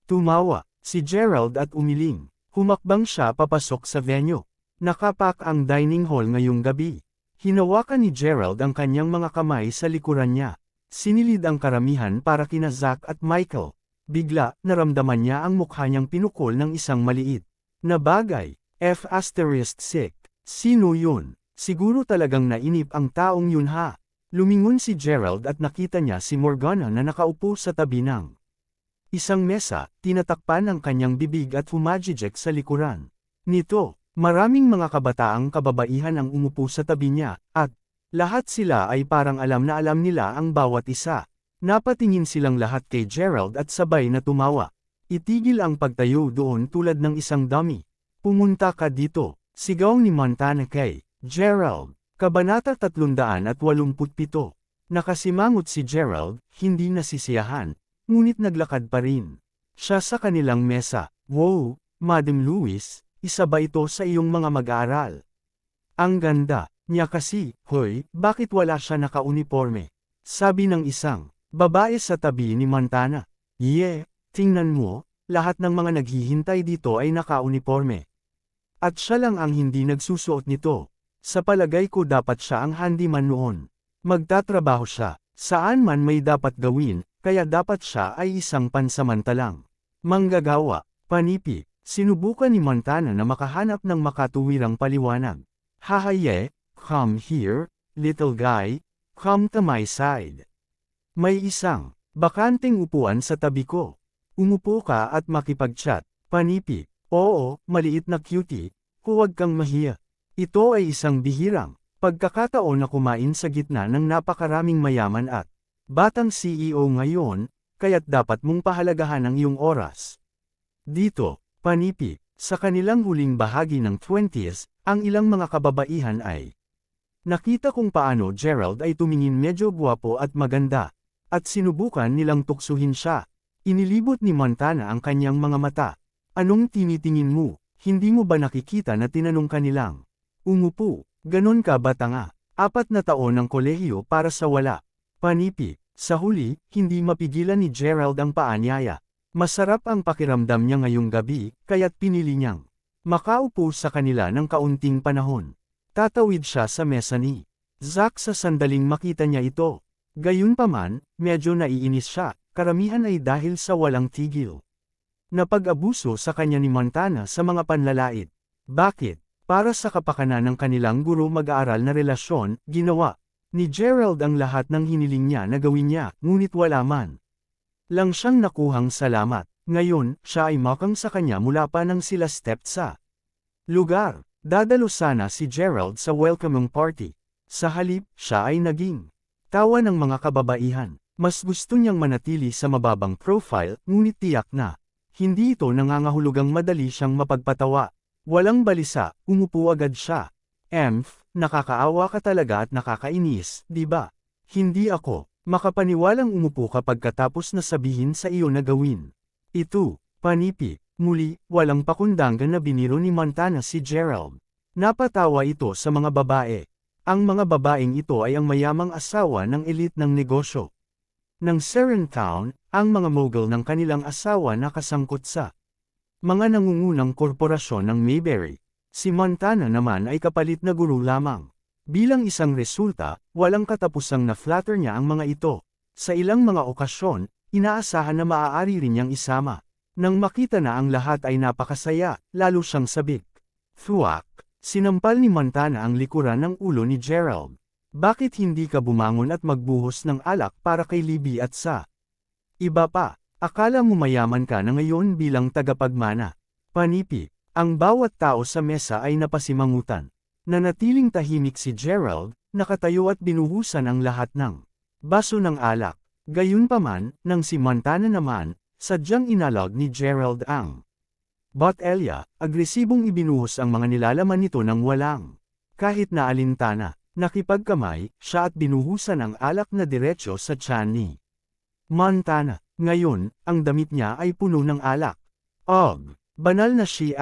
Tumawa si Gerald at umiling. Humakbang siya papasok sa venue. Nakapak ang dining hall ngayong gabi. Hinawakan ni Gerald ang kanyang mga kamay sa likuran niya. Sinilid ang karamihan para kina Zack at Michael. Bigla, naramdaman niya ang mukha niyang pinukol ng isang maliit na bagay. F***. Sino yun? Siguro talagang nainip ang taong yun ha. Lumingon si Gerald at nakita niya si Morgana na nakaupo sa tabi ng isang mesa, tinatakpan ang kanyang bibig at humajijek sa likuran nito. Maraming mga kabataang kababaihan ang umupo sa tabi niya, at lahat sila ay parang alam na alam nila ang bawat isa. Napatingin silang lahat kay Gerald at sabay na tumawa. Itigil ang pagtayo doon tulad ng isang dummy. Pumunta ka dito, sigaw ni Montana kay Gerald. Kabanata 387. Nakasimangot si Gerald, hindi nasisiyahan, ngunit naglakad pa rin siya sa kanilang mesa. Wow, Madam Lewis, isa ba ito sa iyong mga mag-aaral? Ang ganda niya kasi, hoy, bakit wala siya naka-uniforme? Sabi ng isang babae sa tabi ni Montana. Tingnan mo, lahat ng mga naghihintay dito ay naka-uniforme. At siya lang ang hindi nagsusuot nito. Sa palagay ko dapat siya ang handyman noon. Magtatrabaho siya, saan man may dapat gawin, kaya dapat siya ay isang pansamantalang manggagawa. Panipi, sinubukan ni Montana na makahanap ng makatuwirang paliwanag. Hahaye, come here, little guy, come to my side. May isang bakanteng upuan sa tabi ko. Umupo ka at makipag-chat. Panipi, oo, maliit na cutie, huwag kang mahiya. Ito ay isang bihirang pagkakataon na kumain sa gitna ng napakaraming mayaman at batang CEO ngayon, kaya't dapat mong pahalagahan ang iyong oras. Dito, Panipi, sa kanilang huling bahagi ng 20s, ang ilang mga kababaihan ay nakita kung paano Gerald ay tumingin medyo gwapo at maganda, at sinubukan nilang tuksuhin siya. Inilibot ni Montana ang kanyang mga mata. Anong tinitingin mo? Hindi mo ba nakikita na tinanong ka nilang umupo, ganon ka ba tanga? 4 na taon ng kolehiyo para sa wala. Panipi, sa huli, hindi mapigilan ni Gerald ang paanyaya. Masarap ang pakiramdam niya ngayong gabi, kaya't pinili niyang makaupo sa kanila ng kaunting panahon. Tatawid siya sa mesa ni Zack sa sandaling makita niya ito. Gayunpaman, medyo naiinis siya, karamihan ay dahil sa walang tigil na pag-abuso sa kanya ni Montana sa mga panlalait. Bakit? Para sa kapakanan ng kanilang guro mag-aaral na relasyon, ginawa ni Gerald ang lahat ng hiniling niya na gawin niya, ngunit wala man lang siyang nakuhang salamat. Ngayon, siya ay makang sa kanya mula pa nang sila stepped sa lugar. Dadalo sana si Gerald sa welcoming party. Sa halip, siya ay naging tawa ng mga kababaihan. Mas gusto niyang manatili sa mababang profile, ngunit tiyak na hindi ito nangangahulugang madali siyang mapagpatawa. Walang balisa, umupo agad siya. Nakakaawa ka talaga at nakakainis, di ba? Hindi ako makapaniwalang umupo ka pagkatapos na sabihin sa iyo na gawin ito. Panipi, muli, walang pakundangan na biniro ni Montana si Gerald. Napatawa ito sa mga babae. Ang mga babaeng ito ay ang mayamang asawa ng elite ng negosyo ng Serentown, ang mga mogul ng kanilang asawa na kasangkot sa mga nangungunang korporasyon ng Mayberry. Si Montana naman ay kapalit na guro lamang. Bilang isang resulta, walang katapusang na-flatter niya ang mga ito. Sa ilang mga okasyon, inaasahan na maaari rin niyang isama. Nang makita na ang lahat ay napakasaya, lalo siyang sabik. Thuwak, sinampal ni Montana ang likuran ng ulo ni Gerald. Bakit hindi ka bumangon at magbuhos ng alak para kay Libby at sa iba pa? Akala mo mayaman ka na ngayon bilang tagapagmana. Panipi, ang bawat tao sa mesa ay napasimangutan. Nanatiling tahimik si Gerald, nakatayo at binuhusan ang lahat ng baso ng alak. Gayunpaman, nang si Montana naman, sadyang inalog ni Gerald ang botelya, agresibong ibinuhos ang mga nilalaman nito ng walang kahit na alintana. Nakipagkamay, siya at binuhusan ang alak na diretsyo sa tiyan ni Montana. Ngayon, ang damit niya ay puno ng alak. Og, banal na she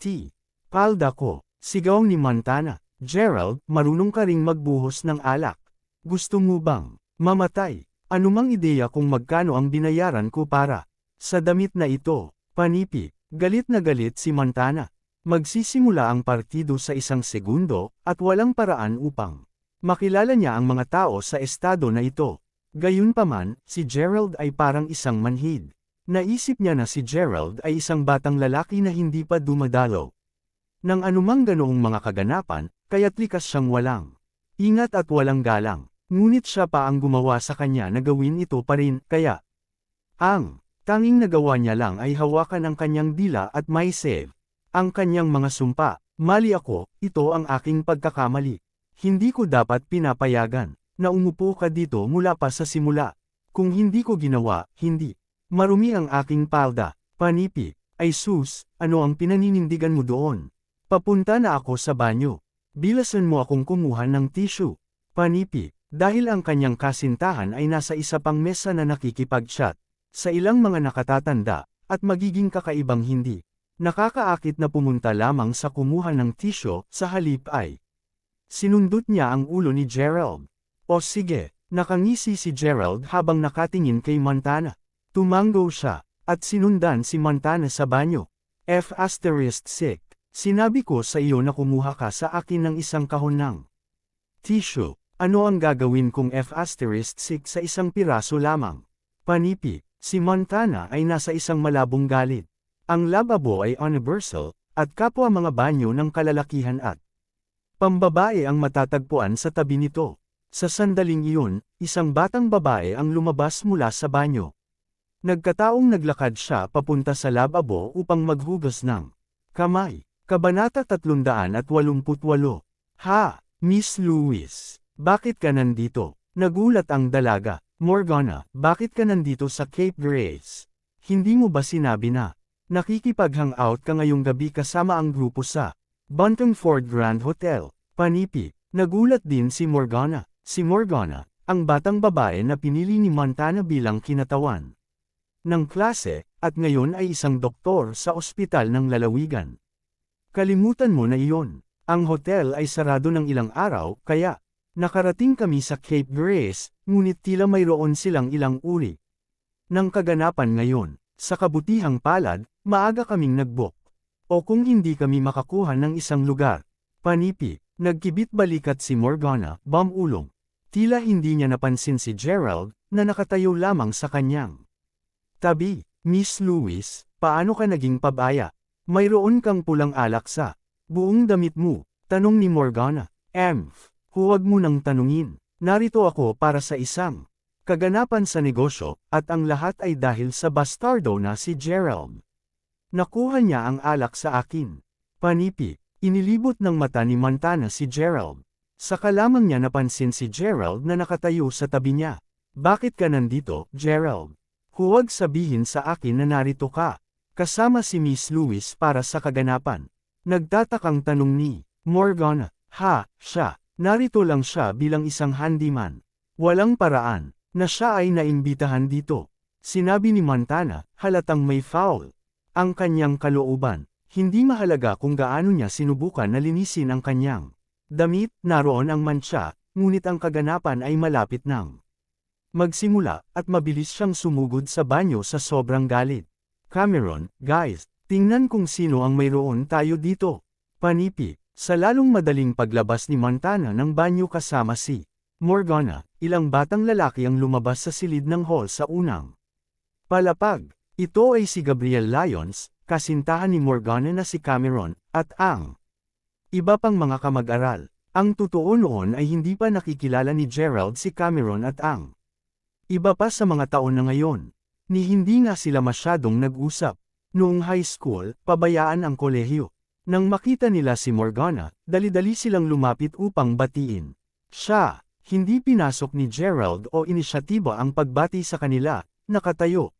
*T. Palda ko, sigaw ni Montana. Gerald, marunong ka ring magbuhos ng alak. Gusto mo bang mamatay? Anumang ideya kung magkano ang binayaran ko para sa damit na ito? Panipi, galit na galit si Montana. Magsisimula ang partido sa 1 segundo, at walang paraan upang makilala niya ang mga tao sa estado na ito. Gayunpaman, si Gerald ay parang isang manhid. Naisip niya na si Gerald ay isang batang lalaki na hindi pa dumadalo ng anumang ganoong mga kaganapan, kaya't likas siyang walang ingat at walang galang. Ngunit siya pa ang gumawa sa kanya na gawin ito pa rin, kaya ang tanging nagawa niya lang ay hawakan ang kanyang dila at may save ang kanyang mga sumpa. Mali ako, ito ang aking pagkakamali. Hindi ko dapat pinapayagan na umupo ka dito mula pa sa simula. Kung hindi ko ginawa, hindi marumi ang aking palda. Panipi, ay sus, ano ang pinaninindigan mo doon? Papunta na ako sa banyo. Bilasan mo akong kumuha ng tissue. Panipi, dahil ang kanyang kasintahan ay nasa isa pang mesa na nakikipag-chat sa ilang mga nakatatanda, at magiging kakaibang hindi nakakaakit na pumunta lamang sa kumuha ng tissue, sa halip ay sinundot niya ang ulo ni Gerald. O sige, nakangisi si Gerald habang nakatingin kay Montana. Tumango siya, at sinundan si Montana sa banyo. F***sick. Sinabi ko sa iyo na kumuha ka sa akin ng isang kahon ng tissue. Ano ang gagawin kong F***sick sa isang piraso lamang? Panipi, si Montana ay nasa isang malabong galit. Ang lababo ay universal, at kapwa mga banyo ng kalalakihan at pambabae ang matatagpuan sa tabi nito. Sa sandaling iyon, isang batang babae ang lumabas mula sa banyo. Nagkataong naglakad siya papunta sa lababo upang maghugas ng kamay. Kabanata 388. Ha, Miss Lewis, bakit ka nandito? Nagulat ang dalaga. Morgana, bakit ka nandito sa Cape Grace? Hindi mo ba sinabi na nakikipag-hangout ka ngayong gabi kasama ang grupo sa Buntingford Grand Hotel? Panipi, nagulat din si Morgana. Si Morgana, ang batang babae na pinili ni Montana bilang kinatawan ng klase, at ngayon ay isang doktor sa ospital ng lalawigan. Kalimutan mo na iyon. Ang hotel ay sarado ng ilang araw, kaya nakarating kami sa Cape Grace, ngunit tila mayroon silang ilang uri ng kaganapan ngayon. Sa kabutihang palad, maaga kaming nag-book. O kung hindi kami makakuha ng isang lugar. Panipi, nagkibit balikat si Morgana, bamulong. Tila hindi niya napansin si Gerald, na nakatayo lamang sa kanyang tabi. Miss Lewis, paano ka naging pabaya? Mayroon kang pulang alak sa buong damit mo, tanong ni Morgana. Huwag mo nang tanungin. Narito ako para sa isang kaganapan sa negosyo, at ang lahat ay dahil sa bastardo na si Gerald. Nakuha niya ang alak sa akin. Panipi, inilibot ng mata ni Montana si Gerald. Saka lamang niya napansin si Gerald na nakatayo sa tabi niya. Bakit ka nandito, Gerald? Huwag sabihin sa akin na narito ka kasama si Miss Lewis para sa kaganapan. Nagtatakang tanong ni Morgana. Ha, siya. Narito lang siya bilang isang handyman. Walang paraan na siya ay naimbitahan dito. Sinabi ni Montana, halatang may foul ang kanyang kalooban. Hindi mahalaga kung gaano niya sinubukan na linisin ang kanyang damit, naroon ang mantsa, ngunit ang kaganapan ay malapit nang magsimula, at mabilis siyang sumugod sa banyo sa sobrang galit. Cameron, guys, tingnan kung sino ang mayroon tayo dito. Panipi, sa lalong madaling paglabas ni Montana ng banyo kasama si Morgana, ilang batang lalaki ang lumabas sa silid ng hall sa unang palapag. Ito ay si Gabriel Lyons, kasintahan ni Morgana na si Cameron, at ang iba pang mga kamag-aral. Ang totoo noon ay hindi pa nakikilala ni Gerald si Cameron at ang iba pa sa mga taon na ngayon. Ni hindi nga sila masyadong nag-usap. Noong high school, pabayaan ang kolehiyo. Nang makita nila si Morgana, dali-dali silang lumapit upang batiin siya. Hindi pinasok ni Gerald o inisyatiba ang pagbati sa kanila, nakatayo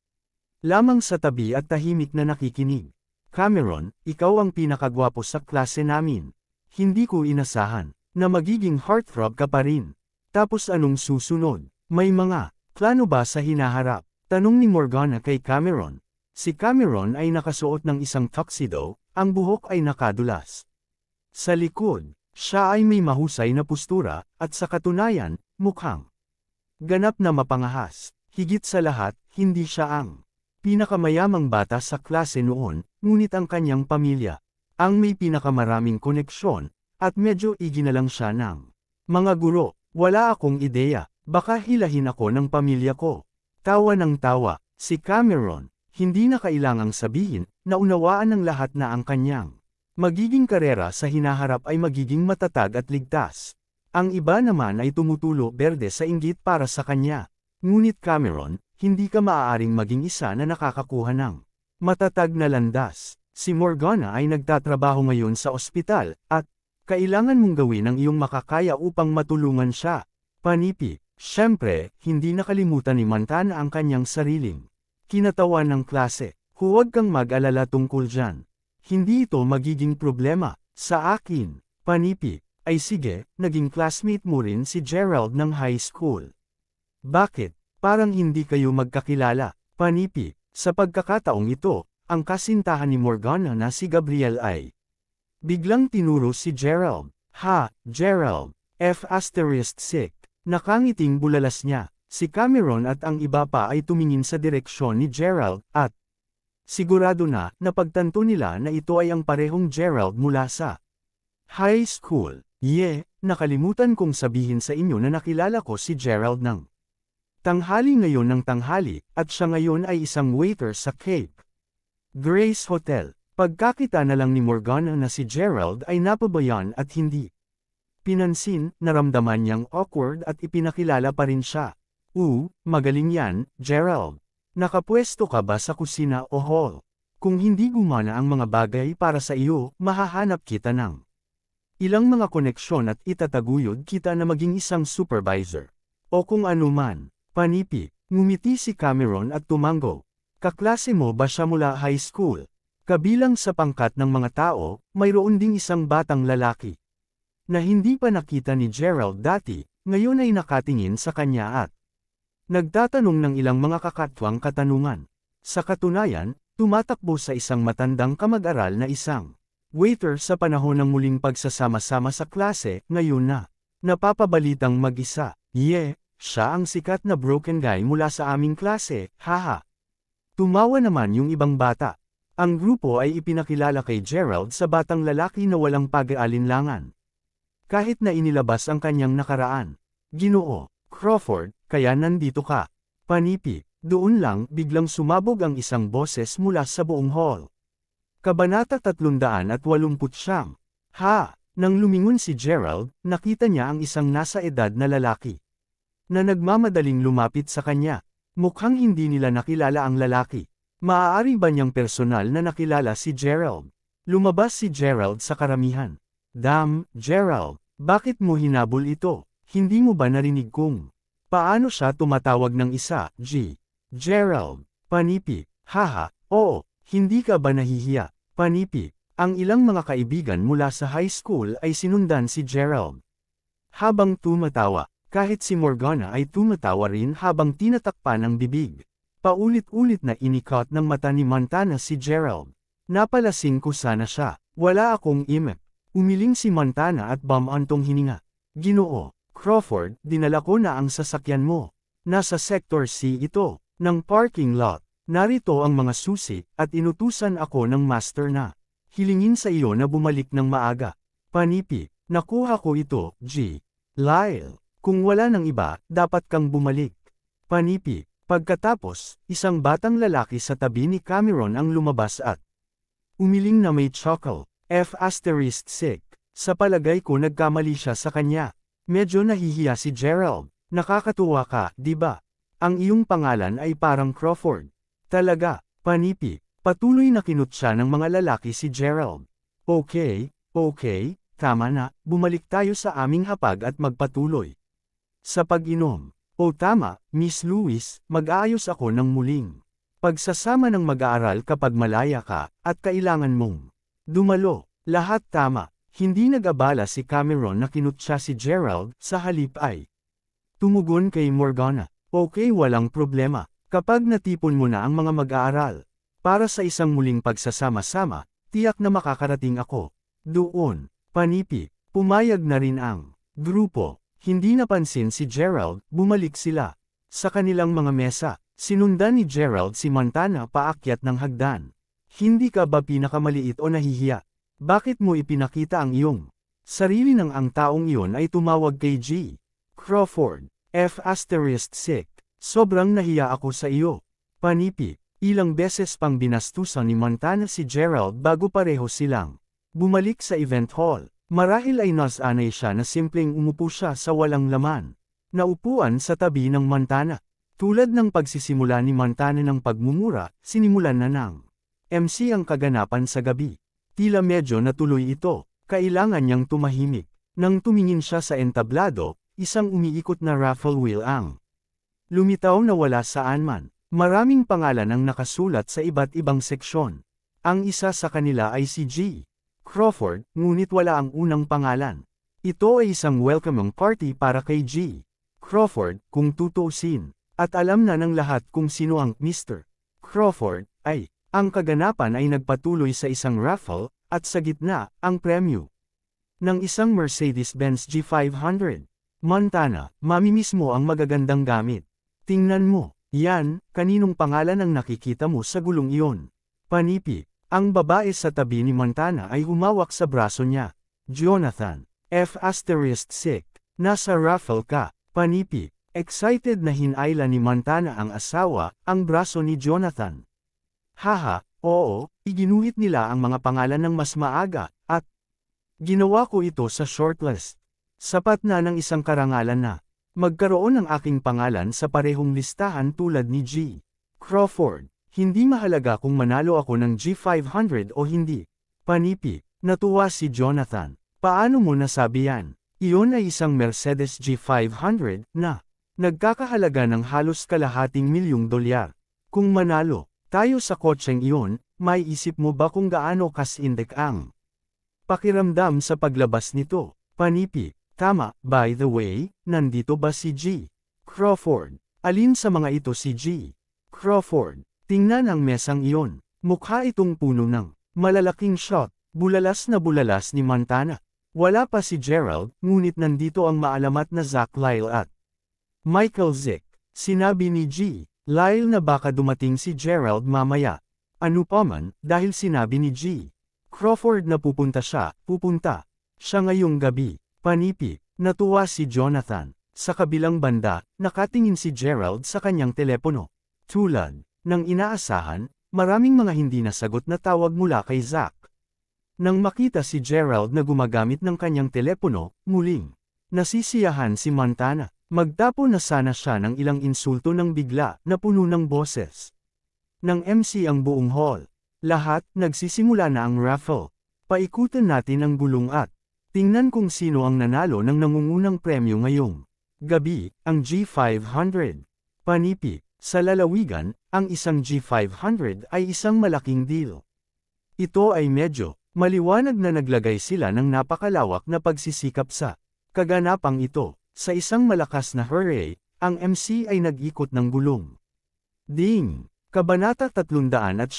lamang sa tabi at tahimik na nakikinig. Cameron, ikaw ang pinakagwapo sa klase namin. Hindi ko inasahan na magiging heartthrob ka pa rin. Tapos anong susunod? May mga plano ba sa hinaharap? Tanong ni Morgana kay Cameron. Si Cameron ay nakasuot ng isang tuxedo, ang buhok ay nakadulas sa likod. Siya ay may mahusay na postura, at sa katunayan, mukhang ganap na mapangahas. Higit sa lahat, hindi siya ang pinakamayamang bata sa klase noon, ngunit ang kanyang pamilya ang may pinakamaraming koneksyon, at medyo iginalang siya ng mga guro. Wala akong ideya, baka hilahin ako ng pamilya ko. Tawa ng tawa, si Cameron, hindi na kailangang sabihin, naunawaan ng lahat na ang kanyang magiging karera sa hinaharap ay magiging matatag at ligtas. Ang iba naman ay tumutulo berde sa inggit para sa kanya. Ngunit Cameron, hindi ka maaaring maging isa na nakakakuha ng matatag na landas. Si Morgana ay nagtatrabaho ngayon sa ospital, at kailangan mong gawin ang iyong makakaya upang matulungan siya. Panipi, syempre, hindi nakalimutan ni Montana ang kanyang sariling kinatawan ng klase. Huwag kang mag-alala tungkol dyan. Hindi ito magiging problema sa akin. Panipi, ay sige, naging classmate mo rin si Gerald ng high school. Bakit? Parang hindi kayo magkakilala. Panipi, sa pagkakataong ito, ang kasintahan ni Morgana na si Gabriel ay biglang tinuro si Gerald. Ha, Gerald. F***. Nakangiting bulalas niya. Si Cameron at ang iba pa ay tumingin sa direksyon ni Gerald, at sigurado na, napagtanto nila na ito ay ang parehong Gerald mula sa high school. Nakalimutan kong sabihin sa inyo na nakilala ko si Gerald ng tanghali ngayon ng tanghali, at siya ngayon ay isang waiter sa Cape Grace Hotel. Pagkakita na lang ni Morgana na si Gerald ay napabayan at hindi pinansin, naramdaman niyang awkward at ipinakilala pa rin siya. Magaling yan, Gerald. Nakapwesto ka ba sa kusina o hall? Kung hindi gumana ang mga bagay para sa iyo, mahahanap kita ng ilang mga koneksyon at itataguyod kita na maging isang supervisor. O kung ano man. Panipi, ngumiti si Cameron at tumango. Kaklase mo ba siya mula high school? Kabilang sa pangkat ng mga tao, mayroon ding isang batang lalaki na hindi pa nakita ni Gerald dati, ngayon ay nakatingin sa kanya at nagtatanong ng ilang mga kakatwang katanungan. Sa katunayan, tumatakbo sa isang matandang kamag-aral na isang waiter sa panahon ng muling pagsasama-sama sa klase, ngayon na napapabalitang mag-isa. Siya ang sikat na broken guy mula sa aming klase, haha. Tumawa naman yung ibang bata. Ang grupo ay ipinakilala kay Gerald sa batang lalaki na walang pag-aalinlangan. Kahit na inilabas ang kanyang nakaraan. Ginoo, Crawford, kaya nandito ka. Panipi, doon lang biglang sumabog ang isang boses mula sa buong hall. Kabanata 389. Nang lumingon si Gerald, nakita niya ang isang nasa edad na lalaki na nagmamadaling lumapit sa kanya. Mukhang hindi nila nakilala ang lalaki. Maaari ba niyang personal na nakilala si Gerald? Lumabas si Gerald sa karamihan. Gerald, bakit mo hinabol ito? Hindi mo ba narinig kung paano siya tumatawag ng isa, Gerald? Panipi, oo, hindi ka ba nahihiya? Panipi, ang ilang mga kaibigan mula sa high school ay sinundan si Gerald. Habang tumatawa, kahit si Morgana ay tumatawa rin habang tinatakpan ang bibig. Paulit-ulit na inikot ng mata ni Montana si Gerald. Napalasing ko sana siya. Wala akong imep. Umiling si Montana at bumantong hininga. Ginoo, Crawford, dinala ko na ang sasakyan mo. Nasa Sector C ito, ng parking lot. Narito ang mga susi, at inutusan ako ng master na hilingin sa iyo na bumalik ng maaga. Panipi, nakuha ko ito, Lyle. Kung wala ng iba, dapat kang bumalik. Panipi, pagkatapos, isang batang lalaki sa tabi ni Cameron ang lumabas at umiling na may chuckle. Sa palagay ko nagkamali siya sa kanya. Medyo nahihiya si Gerald. Nakakatuwa ka, di ba? Ang iyong pangalan ay parang Crawford. Talaga, panipi. Patuloy na kinut siya ng mga lalaki si Gerald. Okay, tama na, bumalik tayo sa aming hapag at magpatuloy. Sa pag-inom. O tama, Miss Lewis, mag-aayos ako ng muling pagsasama ng mag-aaral kapag malaya ka, at kailangan mong dumalo. Lahat tama. Hindi nag-abala si Cameron na kinutya si Gerald, sa halip ay tumugon kay Morgana. Okay, walang problema. Kapag natipon mo na ang mga mag-aaral, para sa isang muling pagsasama-sama, tiyak na makakarating ako. Doon, panipi, pumayag na rin ang grupo. Hindi napansin si Gerald, bumalik sila sa kanilang mga mesa. Sinundan ni Gerald si Montana paakyat ng hagdan. Hindi ka ba pinakamaliit o nahihiya? Bakit mo ipinakita ang iyong sarili nang ang taong iyon ay tumawag kay G. Crawford? F***. Sobrang nahiya ako sa iyo. Panipi, ilang beses pang binastusan ni Montana si Gerald bago pareho silang bumalik sa event hall. Marahil ay nasanay siya na simpleng umupo siya sa walang laman na upuan sa tabi ng Montana. Tulad ng pagsisimula ni Montana ng pagmumura, sinimulan na ng MC ang kaganapan sa gabi. Tila medyo natuloy ito, kailangan niyang tumahimik. Nang tumingin siya sa entablado, isang umiikot na raffle wheel ang lumitaw na wala saan man. Maraming pangalan ang nakasulat sa iba't ibang seksyon. Ang isa sa kanila ay si G. Crawford, ngunit wala ang unang pangalan. Ito ay isang welcoming party para kay G. Crawford, kung tutuusin. At alam na ng lahat kung sino ang Mr. Crawford, ay, ang kaganapan ay nagpatuloy sa isang raffle, at sa gitna, ang premyo ng isang Mercedes-Benz G500. Montana, mamimiss mo ang magagandang gamit. Tingnan mo, yan, kaninong pangalan ang nakikita mo sa gulong iyon? Panipi, ang babae sa tabi ni Montana ay humawak sa braso niya. Jonathan, F***. Nasa raffle ka, panipi. Excited na hinayla ni Montana ang asawa, ang braso ni Jonathan. Haha, oo, iginuhit nila ang mga pangalan ng mas maaga, at ginawa ko ito sa shortlist. Sapat na ng isang karangalan na magkaroon ng aking pangalan sa parehong listahan tulad ni G. Crawford. Hindi mahalaga kung manalo ako ng G500 o hindi. Panipi, natuwa si Jonathan. Paano mo nasabi yan? Iyon ay isang Mercedes G500 na nagkakahalaga ng halos kalahating $1,000,000. Kung manalo tayo sa kotseng iyon, may isip mo ba kung gaano kasindek ang pakiramdam sa paglabas nito? Panipi, tama, by the way, nandito ba si G. Crawford? Alin sa mga ito si G. Crawford? Tingnan ang mesang iyon. Mukha itong puno ng malalaking shot. Bulalas na bulalas ni Montana. Wala pa si Gerald, ngunit nandito ang maalamat na Zach Lyle at Michael Zick. Sinabi ni G. Lyle na baka dumating si Gerald mamaya. Ano pa man, dahil sinabi ni G. Crawford na pupunta siya ngayong gabi. Panipi, natuwa si Jonathan. Sa kabilang banda, nakatingin si Gerald sa kanyang telepono. Tulad ng inaasahan, maraming mga hindi nasagot na tawag mula kay Zach. Nang makita si Gerald na gumagamit ng kanyang telepono, muling nasisiyahan si Montana. Magtapon na sana siya ng ilang insulto nang bigla na puno ng boses ng MC ang buong hall. Lahat, nagsisimula na ang raffle. Paikutan natin ang gulong at tingnan kung sino ang nanalo ng nangungunang premyo ngayong gabi, ang G500. Panipi, sa lalawigan, ang isang G500 ay isang malaking deal. Ito ay medyo maliwanag na naglagay sila ng napakalawak na pagsisikap sa kaganapang ito. Sa isang malakas na hooray, ang MC ay nag-ikot ng gulong. Ding! Kabanata 370.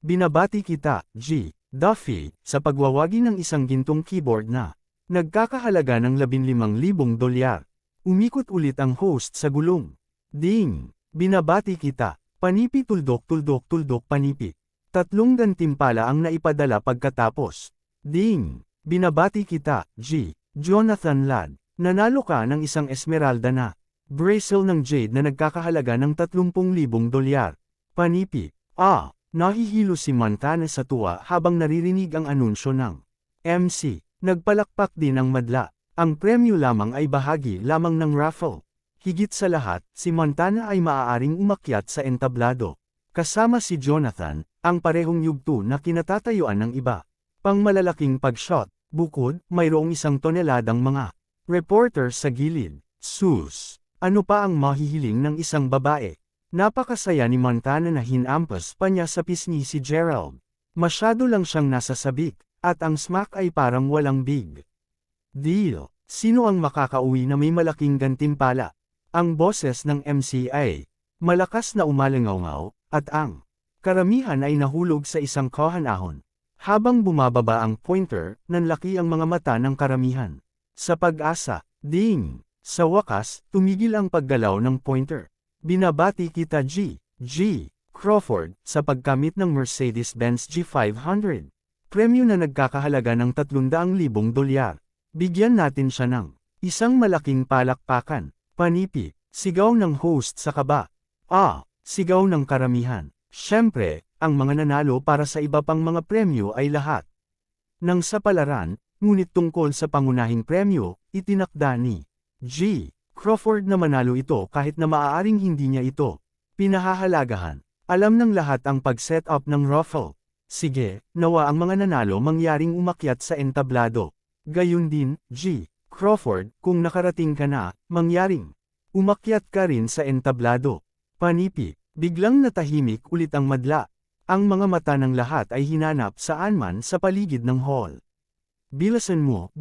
Binabati kita, G. Duffy, sa pagwawagi ng isang gintong keyboard na nagkakahalaga ng $15,000. Umikot ulit ang host sa gulong. Ding! Binabati kita. Panipi tuldok panipi. 3 gantimpala ang naipadala pagkatapos. Ding! Binabati kita, G. Jonathan Ladd. Nanalo ka ng isang esmeralda na bracelet ng jade na nagkakahalaga ng $30,000. Panipi. Nahihilo si Montana sa tuwa habang naririnig ang anunsyo ng MC. Nagpalakpak din ang madla. Ang premyo lamang ay bahagi lamang ng raffle. Higit sa lahat, si Montana ay maaaring umakyat sa entablado. Kasama si Jonathan, ang parehong yugto na kinatatayuan ng iba. Pangmalalaking pag-shot, bukod, mayroong 1 toneladang mga reporter sa gilid. Sus! Ano pa ang mahihiling ng isang babae? Napakasaya ni Montana na hinampas pa niya sa pisngi si Gerald. Masyado lang siyang nasasabik, at ang smack ay parang walang big deal. Sino ang makakauwi na may malaking gantimpala? Ang boses ng MC ay malakas na umalangaw, at ang karamihan ay nahulog sa isang kahanahon. Habang bumababa ang pointer, nanlaki ang mga mata ng karamihan. Sa pag-asa, ding! Sa wakas, tumigil ang paggalaw ng pointer. Binabati kita G. Crawford, sa pagkamit ng Mercedes-Benz G500. Premyo na nagkakahalaga ng $300,000. Bigyan natin siya ng isang malaking palakpakan. Panipi, sigaw ng host sa kaba. Sigaw ng karamihan. Siyempre, ang mga nanalo para sa iba pang mga premyo ay lahat ng sapalaran, ngunit tungkol sa pangunahing premyo, itinakda ni G. Crawford na manalo ito kahit na maaaring hindi niya ito pinahahalagahan. Alam ng lahat ang pag-set up ng raffle. Sige, nawa ang mga nanalo mangyaring umakyat sa entablado. Gayun din, G. Crawford, kung nakarating ka na, mangyaring umakyat ka rin sa entablado. Panipi, biglang natahimik ulit ang madla. Ang mga mata ng lahat ay hinanap saan man sa paligid ng hall. Bilasan mo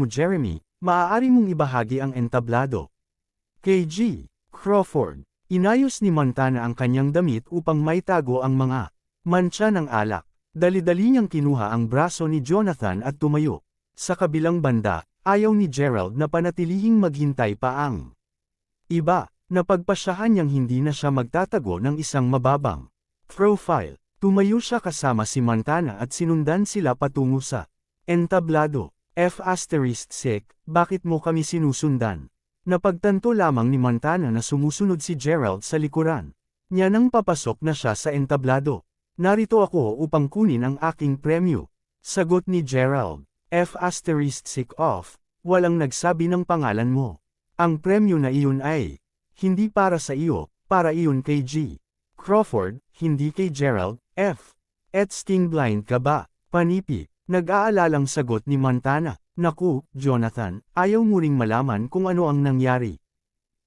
Jeremy, maaari mong ibahagi ang entablado. Kay G. Crawford, inayos ni Montana ang kanyang damit upang maitago ang mga mantsa ng alak. Dali-dali niyang kinuha ang braso ni Jonathan at tumayo. Sa kabilang banda, ayaw ni Gerald na panatilihing maghintay pa ang iba. Napagpasyahan niyang hindi na siya magtatago ng isang mababang profile. Tumayo siya kasama si Montana at sinundan sila patungo sa entablado. Bakit mo kami sinusundan? Napagtanto lamang ni Montana na sumusunod si Gerald sa likuran. Niya nang papasok na siya sa entablado. Narito ako upang kunin ang aking premyo. Sagot ni Gerald. Walang nagsabi ng pangalan mo. Ang premyo na iyon ay hindi para sa iyo, para iyon kay G. Crawford, hindi kay Gerald. Sting blind ka ba? Panipi, nag-aalalang sagot ni Montana. Naku, Jonathan, ayaw mo ring malaman kung ano ang nangyari.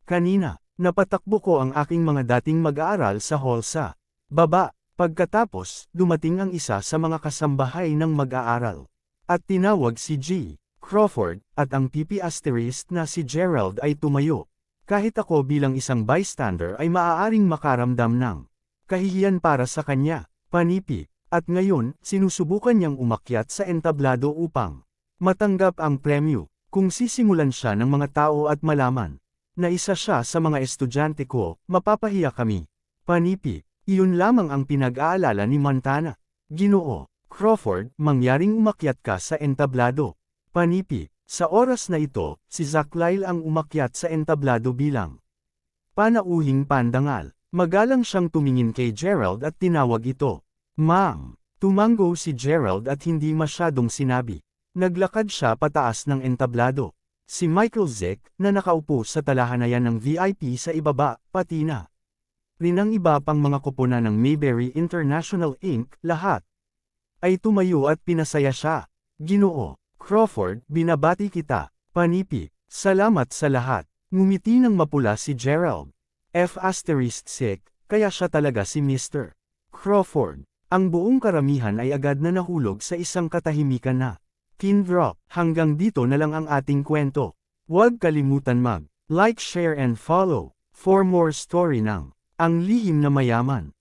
Kanina, napatakbo ko ang aking mga dating mag-aaral sa hall sa baba. Pagkatapos, dumating ang isa sa mga kasambahay ng mag-aaral. At tinawag si G. Crawford, at ang PP asterisk na si Gerald ay tumayo. Kahit ako bilang isang bystander ay maaaring makaramdam ng kahihiyan para sa kanya. Panipi, at ngayon, sinusubukan niyang umakyat sa entablado upang matanggap ang premyo. Kung sisimulan siya ng mga tao at malaman na isa siya sa mga estudyante ko, mapapahiya kami. Panipi, iyon lamang ang pinag-aalala ni Montana. Ginoo Crawford, mangyaring umakyat ka sa entablado. Panipi, sa oras na ito, si Zach Lyle ang umakyat sa entablado bilang panauhing pandangal. Magalang siyang tumingin kay Gerald at tinawag ito. Ma'am. Tumango si Gerald at hindi masyadong sinabi. Naglakad siya pataas ng entablado. Si Michael Zick, na nakaupo sa talahanayan ng VIP sa ibaba, pati na rin ang iba pang mga koponan ng Mayberry International Inc., lahat ay tumayo at pinasaya siya. Ginoo Crawford, binabati kita. Panipi, salamat sa lahat. Ngumiti ng mapula si Gerald. Kaya siya talaga si Mr. Crawford. Ang buong karamihan ay agad na nahulog sa isang katahimikan na pin drop. Hanggang dito na lang ang ating kwento. Huwag kalimutan mag-like, share and follow for more story ng Ang Lihim na Mayaman.